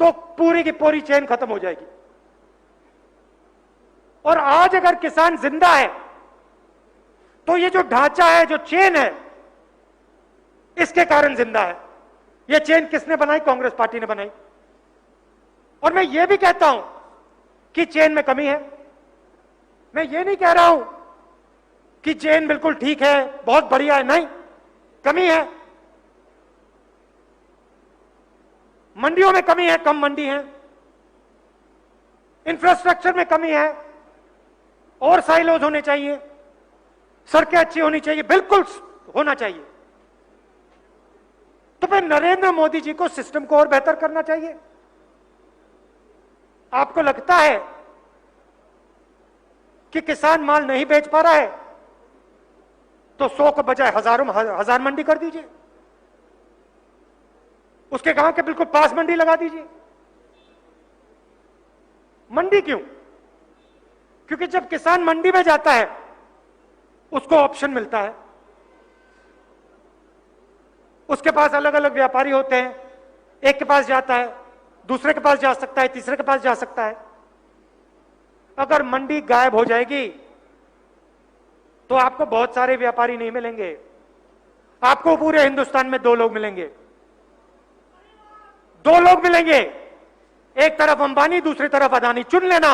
तो पूरी की पूरी चेन खत्म हो जाएगी। और आज अगर किसान जिंदा है तो ये जो ढांचा है, जो चेन है, इसके कारण जिंदा है। ये चेन किसने बनाई? कांग्रेस पार्टी ने बनाई। और मैं ये भी कहता हूं कि चेन में कमी है। मैं ये नहीं कह रहा हूं कि चेन बिल्कुल ठीक है, बहुत बढ़िया है, नहीं, कमी है। मंडियों में कमी है, कम मंडी है, इंफ्रास्ट्रक्चर में कमी है, और साइलोज होने चाहिए, सड़कें अच्छी होनी चाहिए, बिल्कुल होना चाहिए। तो फिर नरेंद्र मोदी जी को सिस्टम को और बेहतर करना चाहिए। आपको लगता है कि किसान माल नहीं बेच पा रहा है तो 100 के बजाय हजार मंडी कर दीजिए, उसके गांव के बिल्कुल पास मंडी लगा दीजिए। मंडी क्यों? क्योंकि जब किसान मंडी में जाता है उसको ऑप्शन मिलता है, उसके पास अलग अलग व्यापारी होते हैं, एक के पास जाता है, दूसरे के पास जा सकता है, तीसरे के पास जा सकता है। अगर मंडी गायब हो जाएगी तो आपको बहुत सारे व्यापारी नहीं मिलेंगे, आपको पूरे हिंदुस्तान में 2 लोग मिलेंगे। 2 लोग मिलेंगे, एक तरफ अंबानी, दूसरी तरफ अदानी। चुन लेना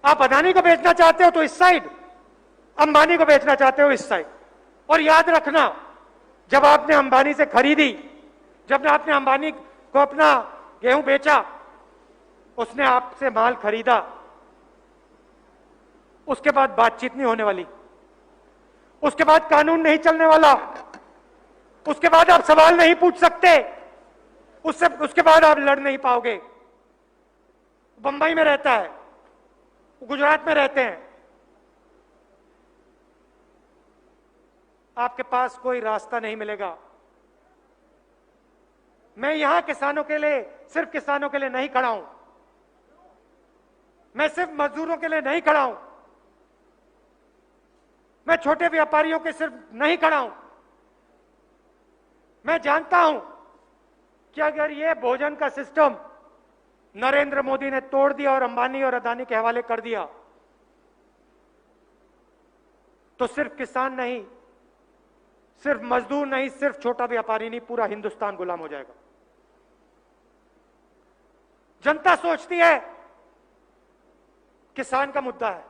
आप अदानी को बेचना चाहते हो तो इस साइड, अंबानी को बेचना चाहते हो इस साइड। और याद रखना, जब आपने अंबानी से खरीदी, जब आपने अंबानी को अपना गेहूं बेचा, उसने आपसे माल खरीदा, उसके बाद बातचीत नहीं होने वाली, उसके बाद कानून नहीं चलने वाला, उसके बाद आप सवाल नहीं पूछ सकते, उसके बाद आप लड़ नहीं पाओगे। बंबई में रहता है, गुजरात में रहते हैं, आपके पास कोई रास्ता नहीं मिलेगा। मैं यहां किसानों के लिए, सिर्फ किसानों के लिए नहीं खड़ा हूं, मैं सिर्फ मजदूरों के लिए नहीं खड़ा हूं, मैं छोटे व्यापारियों के सिर्फ नहीं खड़ा हूं। मैं जानता हूं कि अगर ये भोजन का सिस्टम नरेंद्र मोदी ने तोड़ दिया और अंबानी और अदानी के हवाले कर दिया तो सिर्फ किसान नहीं, सिर्फ मजदूर नहीं, सिर्फ छोटा व्यापारी नहीं, पूरा हिंदुस्तान गुलाम हो जाएगा। जनता सोचती है किसान का मुद्दा है,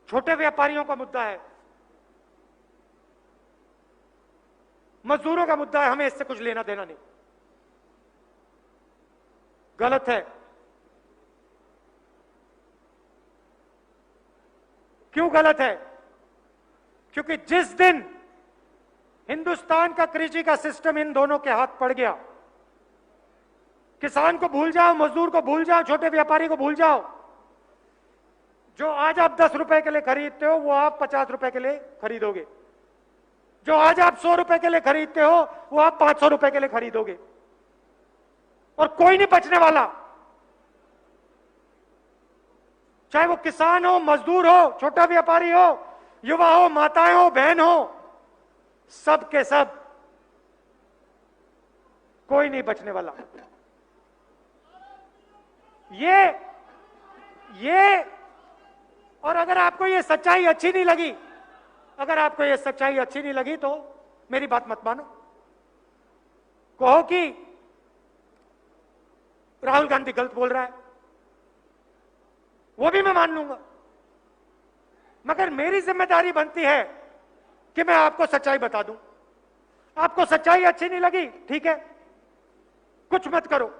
छोटे व्यापारियों का मुद्दा है, मजदूरों का मुद्दा है, हमें इससे कुछ लेना देना नहीं। गलत है। क्यों गलत है? क्योंकि जिस दिन हिंदुस्तान का कृषि का सिस्टम इन दोनों के हाथ पड़ गया, किसान को भूल जाओ, मजदूर को भूल जाओ, छोटे व्यापारी को भूल जाओ, जो आज आप 10 रुपए के लिए खरीदते हो वो आप 50 रुपए के लिए खरीदोगे, जो आज आप 100 रुपए के लिए खरीदते हो वो आप 500 रुपए के लिए खरीदोगे, और कोई नहीं बचने वाला। चाहे वो किसान हो, मजदूर हो, छोटा व्यापारी हो, युवा हो, माताएं हो, बहन हो, सब के सब, कोई नहीं बचने वाला। ये और अगर आपको ये सच्चाई अच्छी नहीं लगी, अगर आपको ये सच्चाई अच्छी नहीं लगी तो मेरी बात मत मानो, कहो कि राहुल गांधी गलत बोल रहा है, वो भी मैं मान लूंगा। मगर मेरी जिम्मेदारी बनती है कि मैं आपको सच्चाई बता दूं। आपको सच्चाई अच्छी नहीं लगी, ठीक है, कुछ मत करो,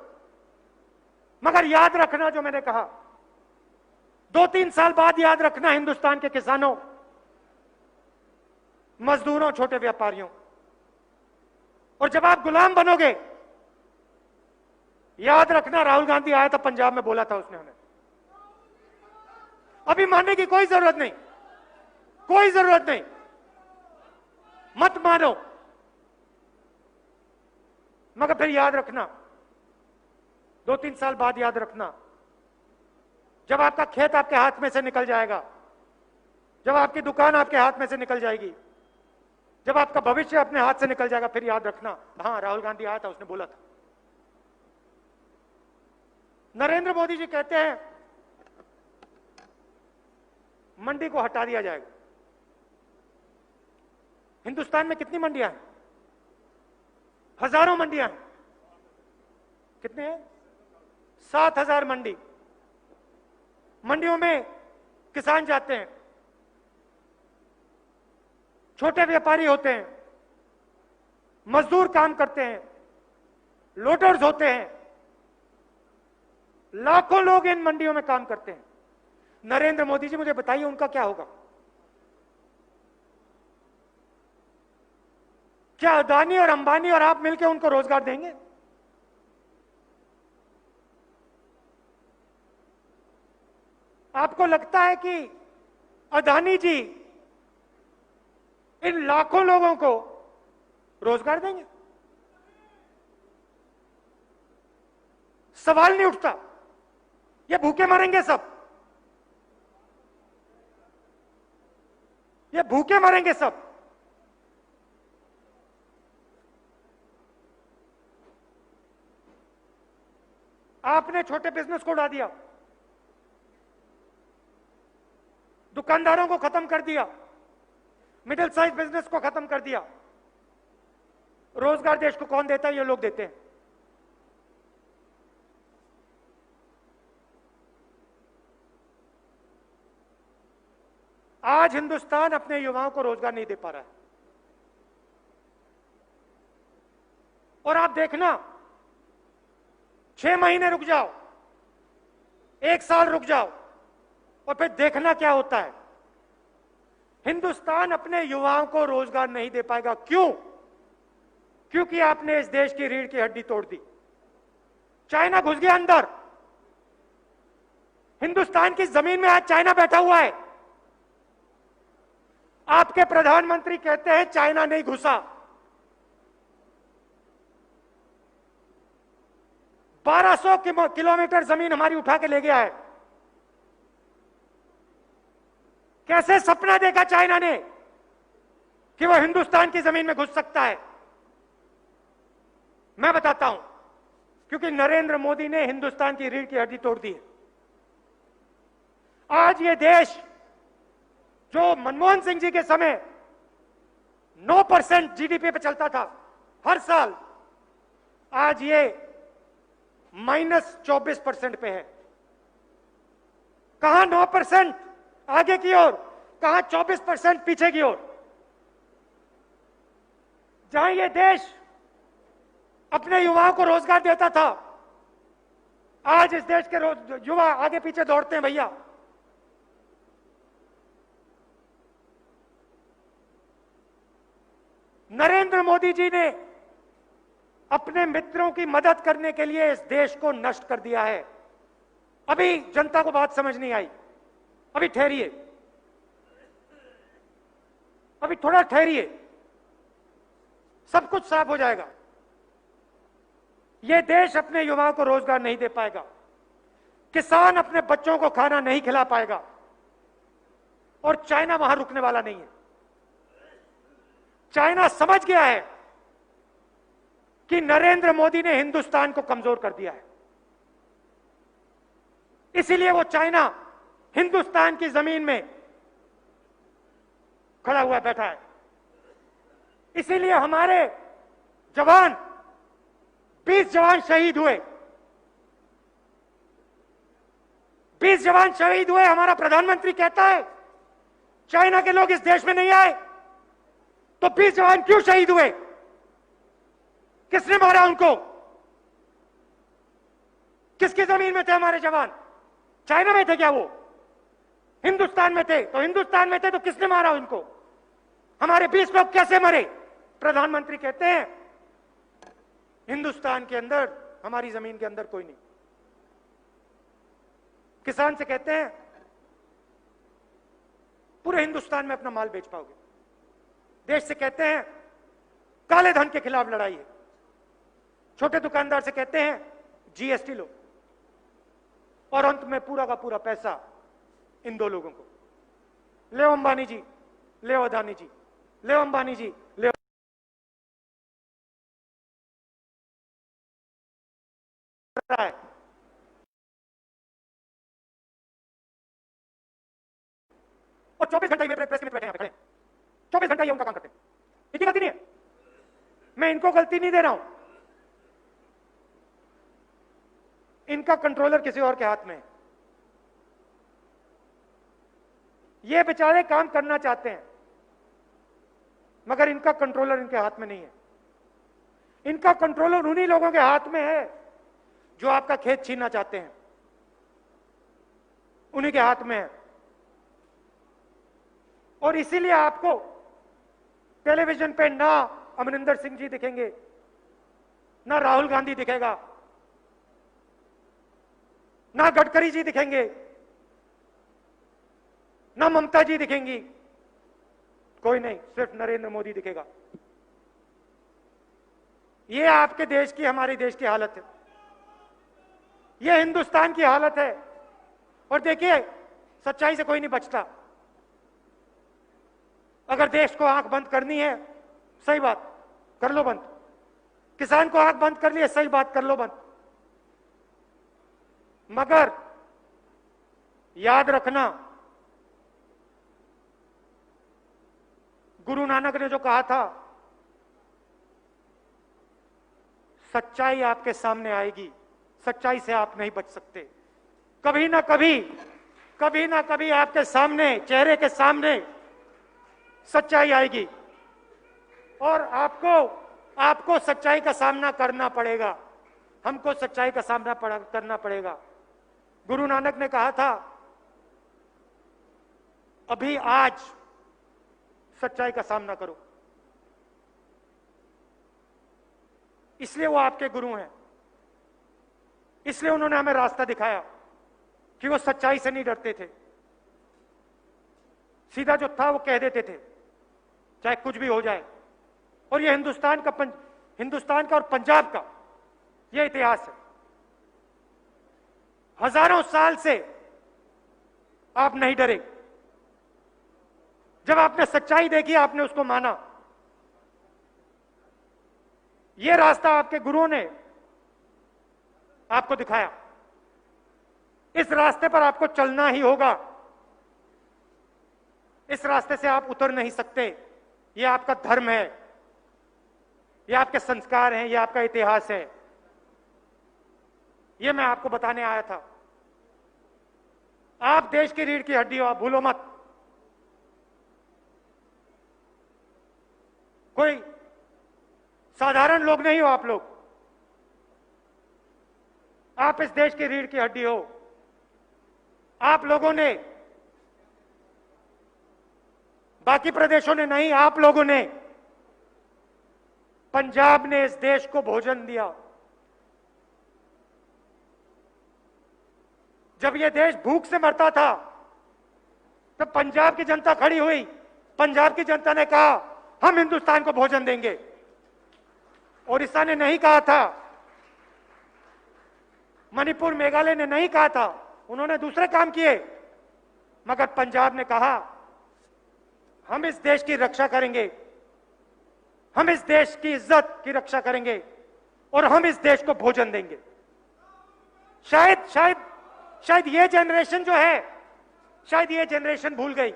मगर याद रखना जो मैंने कहा, 2-3 साल बाद याद रखना, हिंदुस्तान के किसानों, मजदूरों, छोटे व्यापारियों, और जब आप गुलाम बनोगे, याद रखना, राहुल गांधी आया था पंजाब में, बोला था उसने, हमें अभी मानने की कोई जरूरत नहीं, कोई जरूरत नहीं, मत मानो, मगर फिर याद रखना, 2-3 साल बाद याद रखना, जब आपका खेत आपके हाथ में से निकल जाएगा, जब आपकी दुकान आपके हाथ में से निकल जाएगी, जब आपका भविष्य अपने हाथ से निकल जाएगा फिर याद रखना, हाँ राहुल गांधी आया था, उसने बोला था। नरेंद्र मोदी जी कहते हैं मंडी को हटा दिया जाएगा। हिंदुस्तान में कितनी मंडियां हैं? हजारों मंडियां हैं। कितने हैं? 7,000 मंडी। मंडियों में किसान जाते हैं, छोटे व्यापारी होते हैं, मजदूर काम करते हैं, लोडर्स होते हैं, लाखों लोग इन मंडियों में काम करते हैं। नरेंद्र मोदी जी मुझे बताइए उनका क्या होगा? क्या अदानी और अंबानी और आप मिलकर उनको रोजगार देंगे? आपको लगता है कि अदानी जी इन लाखों लोगों को रोजगार देंगे? सवाल नहीं उठता। ये भूखे मरेंगे सब, ये भूखे मरेंगे सब। आपने छोटे बिजनेस को उड़ा दिया, दुकानदारों को खत्म कर दिया, मिडिल साइज बिजनेस को खत्म कर दिया। रोजगार देश को कौन देता है? ये लोग देते हैं। आज हिंदुस्तान अपने युवाओं को रोजगार नहीं दे पा रहा है। और आप देखना, 6 महीने रुक जाओ, 1 साल रुक जाओ और फिर देखना क्या होता है। हिंदुस्तान अपने युवाओं को रोजगार नहीं दे पाएगा। क्यों? क्योंकि आपने इस देश की रीढ़ की हड्डी तोड़ दी। चाइना घुस गया अंदर। हिंदुस्तान की जमीन में आज चाइना बैठा हुआ है। आपके प्रधानमंत्री कहते हैं चाइना नहीं घुसा। 1200 किलोमीटर जमीन हमारी उठा के ले गया है। कैसे सपना देखा चाइना ने कि वह हिंदुस्तान की जमीन में घुस सकता है? मैं बताता हूं, क्योंकि नरेंद्र मोदी ने हिंदुस्तान की रीढ़ की हड्डी तोड़ दी है। आज ये देश जो मनमोहन सिंह जी के समय 9% जीडीपी पे चलता था हर साल, आज ये -24% पे है। कहां 9% आगे की ओर, कहां 24% पीछे की ओर। जहां ये देश अपने युवाओं को रोजगार देता था, आज इस देश के युवा आगे पीछे दौड़ते हैं भैया। नरेंद्र मोदी जी ने अपने मित्रों की मदद करने के लिए इस देश को नष्ट कर दिया है। अभी जनता को बात समझ नहीं आई, अभी ठहरिए, अभी थोड़ा ठहरिए, सब कुछ साफ हो जाएगा। यह देश अपने युवाओं को रोजगार नहीं दे पाएगा, किसान अपने बच्चों को खाना नहीं खिला पाएगा, और चाइना वहां रुकने वाला नहीं है। चाइना समझ गया है कि नरेंद्र मोदी ने हिंदुस्तान को कमजोर कर दिया है, इसीलिए वो चाइना हिंदुस्तान की जमीन में खड़ा हुआ बैठा है। इसीलिए हमारे जवान 20 जवान शहीद हुए, 20 जवान शहीद हुए। हमारा प्रधानमंत्री कहता है चाइना के लोग इस देश में नहीं आए, तो 20 जवान क्यों शहीद हुए? किसने मारा उनको? किसकी जमीन में थे हमारे जवान? चाइना में थे क्या? वो हिंदुस्तान में थे। तो हिंदुस्तान में थे तो किसने मारा उनको? हमारे 20 लोग कैसे मरे? प्रधानमंत्री कहते हैं हिंदुस्तान के अंदर, हमारी जमीन के अंदर कोई नहीं। किसान से कहते हैं पूरे हिंदुस्तान में अपना माल बेच पाओगे। देश से कहते हैं काले धन के खिलाफ लड़ाई है। छोटे दुकानदार से कहते हैं जीएसटी लो, और अंत में पूरा का पूरा पैसा इन दो लोगों को। ले अंबानी जी, ले अदानी जी, ले अंबानी जी, ले रहा है। और 24 घंटे में प्रेस में बैठे हैं, 24 घंटे ये उनका काम करते हैं। इनकी गलती नहीं है, मैं इनको गलती नहीं दे रहा हूं। इनका कंट्रोलर किसी और के हाथ में है। ये बेचारे काम करना चाहते हैं, मगर इनका कंट्रोलर इनके हाथ में नहीं है। इनका कंट्रोलर उन्हीं लोगों के हाथ में है जो आपका खेत छीनना चाहते हैं, उन्हीं के हाथ में है। और इसीलिए आपको टेलीविजन पे ना अमरिंदर सिंह जी दिखेंगे, ना राहुल गांधी दिखेगा, ना गडकरी जी दिखेंगे, ना ममता जी दिखेंगी, कोई नहीं, सिर्फ नरेंद्र मोदी दिखेगा। ये आपके देश की, हमारे देश की हालत है, ये हिंदुस्तान की हालत है। और देखिए, सच्चाई से कोई नहीं बचता। अगर देश को आंख बंद करनी है, सही बात कर लो बंद। किसान को आंख बंद कर लिए, सही बात कर लो बंद। मगर याद रखना, गुरु नानक ने जो कहा था, सच्चाई आपके सामने आएगी, सच्चाई से आप नहीं बच सकते। कभी ना कभी आपके सामने, चेहरे के सामने सच्चाई आएगी और आपको सच्चाई का सामना करना पड़ेगा। हमको सच्चाई का सामना करना पड़ेगा। गुरु नानक ने कहा था, अभी आज सच्चाई का सामना करो। इसलिए वो आपके गुरु हैं, इसलिए उन्होंने हमें रास्ता दिखाया कि वो सच्चाई से नहीं डरते थे। सीधा जो था वो कह देते थे, चाहे कुछ भी हो जाए। और ये हिंदुस्तान का और पंजाब का ये इतिहास है। हजारों साल से आप नहीं डरे। जब आपने सच्चाई देखी, आपने उसको माना। ये रास्ता आपके गुरुओं ने आपको दिखाया। इस रास्ते पर आपको चलना ही होगा। इस रास्ते से आप उतर नहीं सकते। यह आपका धर्म है, यह आपके संस्कार हैं, यह आपका इतिहास है। यह मैं आपको बताने आया था। आप देश की रीढ़ की हड्डी हो, आप भूलो मत। कोई साधारण लोग नहीं हो आप लोग। आप इस देश की रीढ़ की हड्डी हो। आप लोगों ने, बाकी प्रदेशों ने नहीं, आप लोगों ने, पंजाब ने इस देश को भोजन दिया। जब यह देश भूख से मरता था, तब पंजाब की जनता खड़ी हुई। पंजाब की जनता ने कहा, हम हिंदुस्तान को भोजन देंगे। ओडिशा ने नहीं कहा था, मणिपुर, मेघालय ने नहीं कहा था, उन्होंने दूसरे काम किए। मगर पंजाब ने कहा, हम इस देश की रक्षा करेंगे, हम इस देश की इज्जत की रक्षा करेंगे और हम इस देश को भोजन देंगे। शायद ये जनरेशन जो है, शायद ये जनरेशन भूल गई।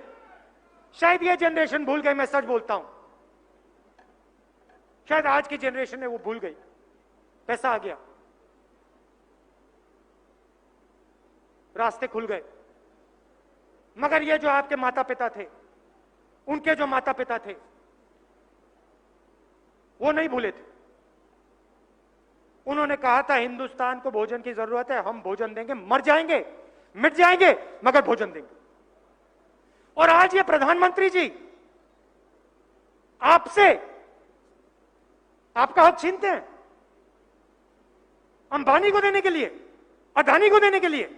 शायद ये जनरेशन भूल गई, मैं सच बोलता हूं। शायद आज की जनरेशन है वो भूल गई। पैसा आ गया, रास्ते खुल गए। मगर ये जो आपके माता पिता थे, उनके जो माता पिता थे, वो नहीं भूले थे। उन्होंने कहा था, हिंदुस्तान को भोजन की जरूरत है, हम भोजन देंगे, मर जाएंगे, मिट जाएंगे, मगर भोजन देंगे। और आज ये प्रधानमंत्री जी आपसे आपका हक छीनते हैं, अंबानी को देने के लिए, अदानी को देने के लिए।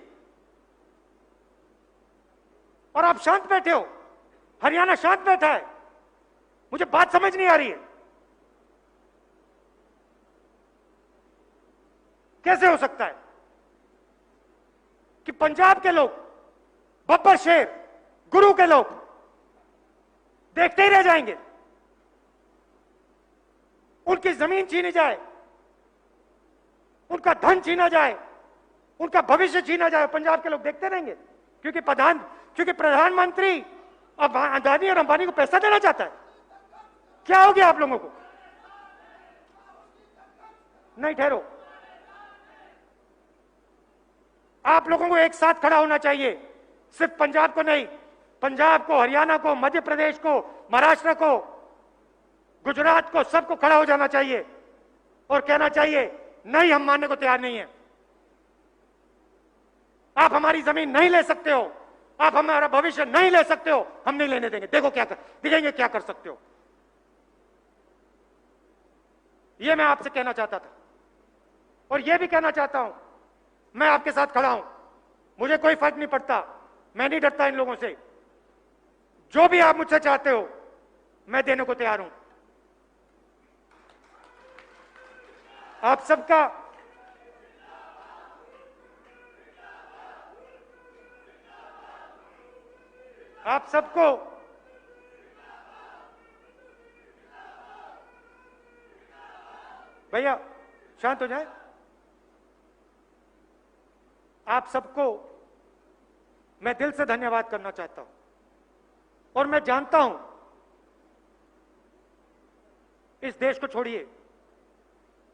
और आप शांत बैठे हो। हरियाणा शांत बैठा है। मुझे बात समझ नहीं आ रही है, कैसे हो सकता है कि पंजाब के लोग, बब्बर शेर, गुरु के लोग देखते ही रह जाएंगे, उनकी जमीन छीनी जाए, उनका धन छीना जाए, उनका भविष्य छीना जाए, पंजाब के लोग देखते रहेंगे? क्योंकि प्रधानमंत्री अब अदानी और अंबानी को पैसा देना चाहता है। क्या हो गया आप लोगों को? नहीं, ठहरो। आप लोगों को एक साथ खड़ा होना चाहिए, सिर्फ पंजाब को नहीं, पंजाब को, हरियाणा को, मध्य प्रदेश को, महाराष्ट्र को, गुजरात को, सबको खड़ा हो जाना चाहिए और कहना चाहिए नहीं, हम मानने को तैयार नहीं है। आप हमारी जमीन नहीं ले सकते हो, आप हमारा भविष्य नहीं ले सकते हो, हम नहीं लेने देंगे। देखो दिखेंगे क्या कर सकते हो। यह मैं आपसे कहना चाहता था और यह भी कहना चाहता हूं, मैं आपके साथ खड़ा हूं, मुझे कोई फर्क नहीं पड़ता, मैं नहीं डरता इन लोगों से। जो भी आप मुझसे चाहते हो मैं देने को तैयार हूं। आप सबका आप सबको भैया शांत हो जाए। आप सबको मैं दिल से धन्यवाद करना चाहता हूं और मैं जानता हूं इस देश को छोड़िए,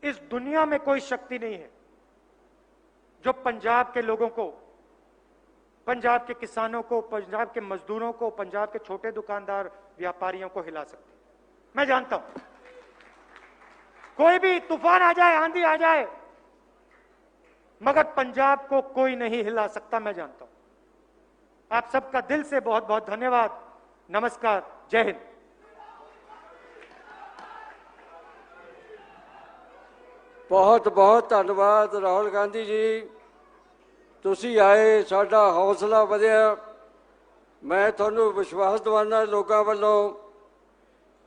इस दुनिया में कोई शक्ति नहीं है जो पंजाब के लोगों को, पंजाब के किसानों को, पंजाब के मजदूरों को, पंजाब के छोटे दुकानदार व्यापारियों को हिला सकती। मैं जानता हूं कोई भी तूफान आ जाए, आंधी आ जाए, मगर पंजाब को कोई नहीं हिला सकता। मैं जानता हूं। आप सबका दिल से बहुत बहुत धन्यवाद। नमस्कार, जय हिंद। बहुत बहुत धन्यवाद राहुल गांधी जी, तुसी आए, साडा हौसला वधिया। मैं तुहानू विश्वास दिवाना लोगों वालों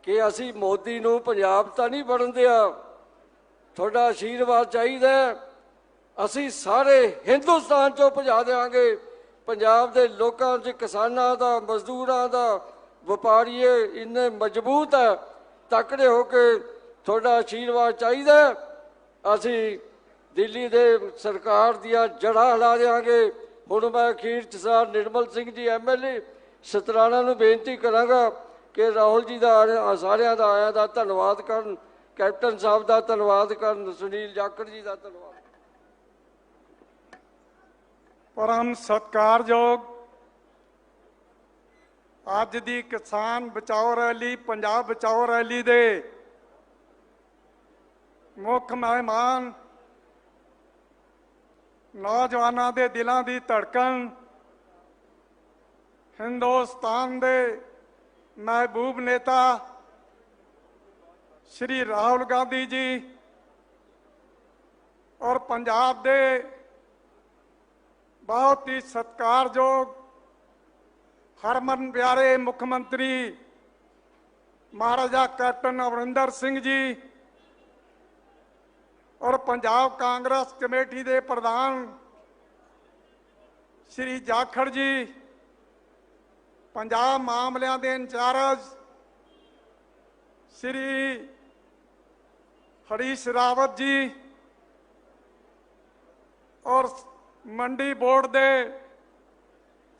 कि असी मोदी नू पंजाब तां नहीं वड़न दिया, तुहाडा आशीर्वाद चाहिदा। असी सारे हिंदुस्तान चों भजा देंगे। पंजाब दे लोकां च किसानां दा, मजदूरां दा, व्यापारी इन्ने मजबूत है, तकड़े होके तुहाडा आशीर्वाद चाहिदा। असी दिल्ली दे सरकार दियां जड़ां हिला देंगे। हुण मैं अखीर च सर निर्मल सिंह जी MLA सतराणा नूं बेनती करांगा कि राहुल जी का सारिਆਂ ਦਾ आया ਦਾ धन्यवाद करन, कैप्टन साहब का धन्यवाद करन, सुनील जाखड़ जी का धन्यवाद। परम सत्कारयोग अज दी किसान बचाओ रैली, पंजाब बचाओ रैली दे मुख मेहमान, नौजवानों के दिलों की धड़कन, हिंदुस्तान के महबूब नेता श्री राहुल गांधी जी और पंजाब के बहुत ही सत्कारयोग हरमन प्यारे मुख्यमंत्री महाराजा कैप्टन अमरिंदर सिंह जी और पंजाब कांग्रेस कमेटी के प्रधान श्री जाखड़ जी, पंजाब मामलों के इंचार्ज श्री हरीश रावत जी और मंडी बोर्ड के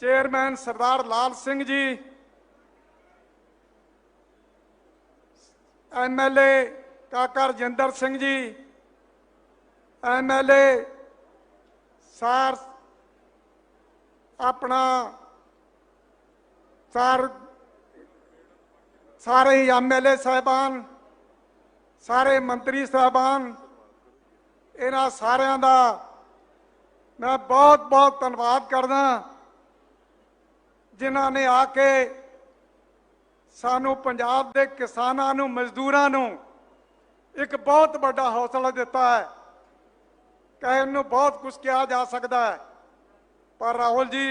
चेयरमैन सरदार लाल सिंह जी, MLA काका रजिंदर सिंह जी, MLA सार अपना सारे ही MLA साहबान, सारे मंत्री साहबान, इन्हां सारिਆਂ ਦਾ मैं बहुत बहुत धन्यवाद करदा जिन्हां ने आके सानू पंजाब के किसानां नू, मजदूरां नू एक बहुत बड़ा हौसला दिता है। कहने नू बहुत कुछ कहा जा सकता है, पर राहुल जी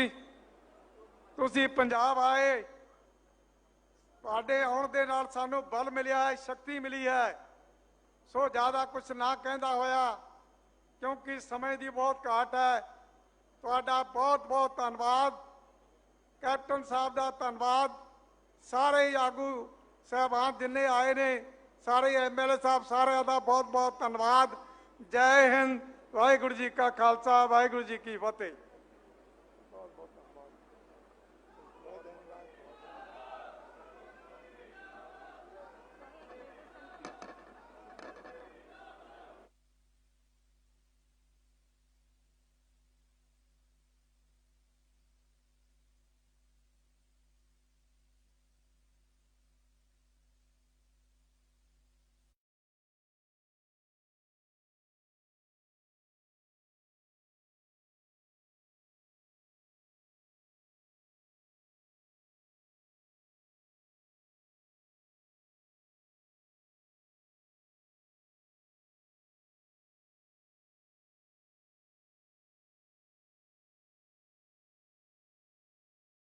तुसी पंजाब आए, तुहाडे आउण दे नाल सानू बल मिलिया है, शक्ति मिली है। सो ज़्यादा कुछ ना कहता होया क्योंकि समय की बहुत घाट है। तुहाडा बहुत बहुत धन्यवाद, कैप्टन साहब का धन्यवाद, सारे आगू साहबान जिन्ने आए ने, सारे MLA साहब सारे का बहुत बहुत धन्यवाद। जय हिंद, ਵਾਹਿਗੁਰੂ ਜੀ ਕਾ ਖਾਲਸਾ ਵਾਹਿਗੁਰੂ ਜੀ ਕੀ ਫਤਿਹ।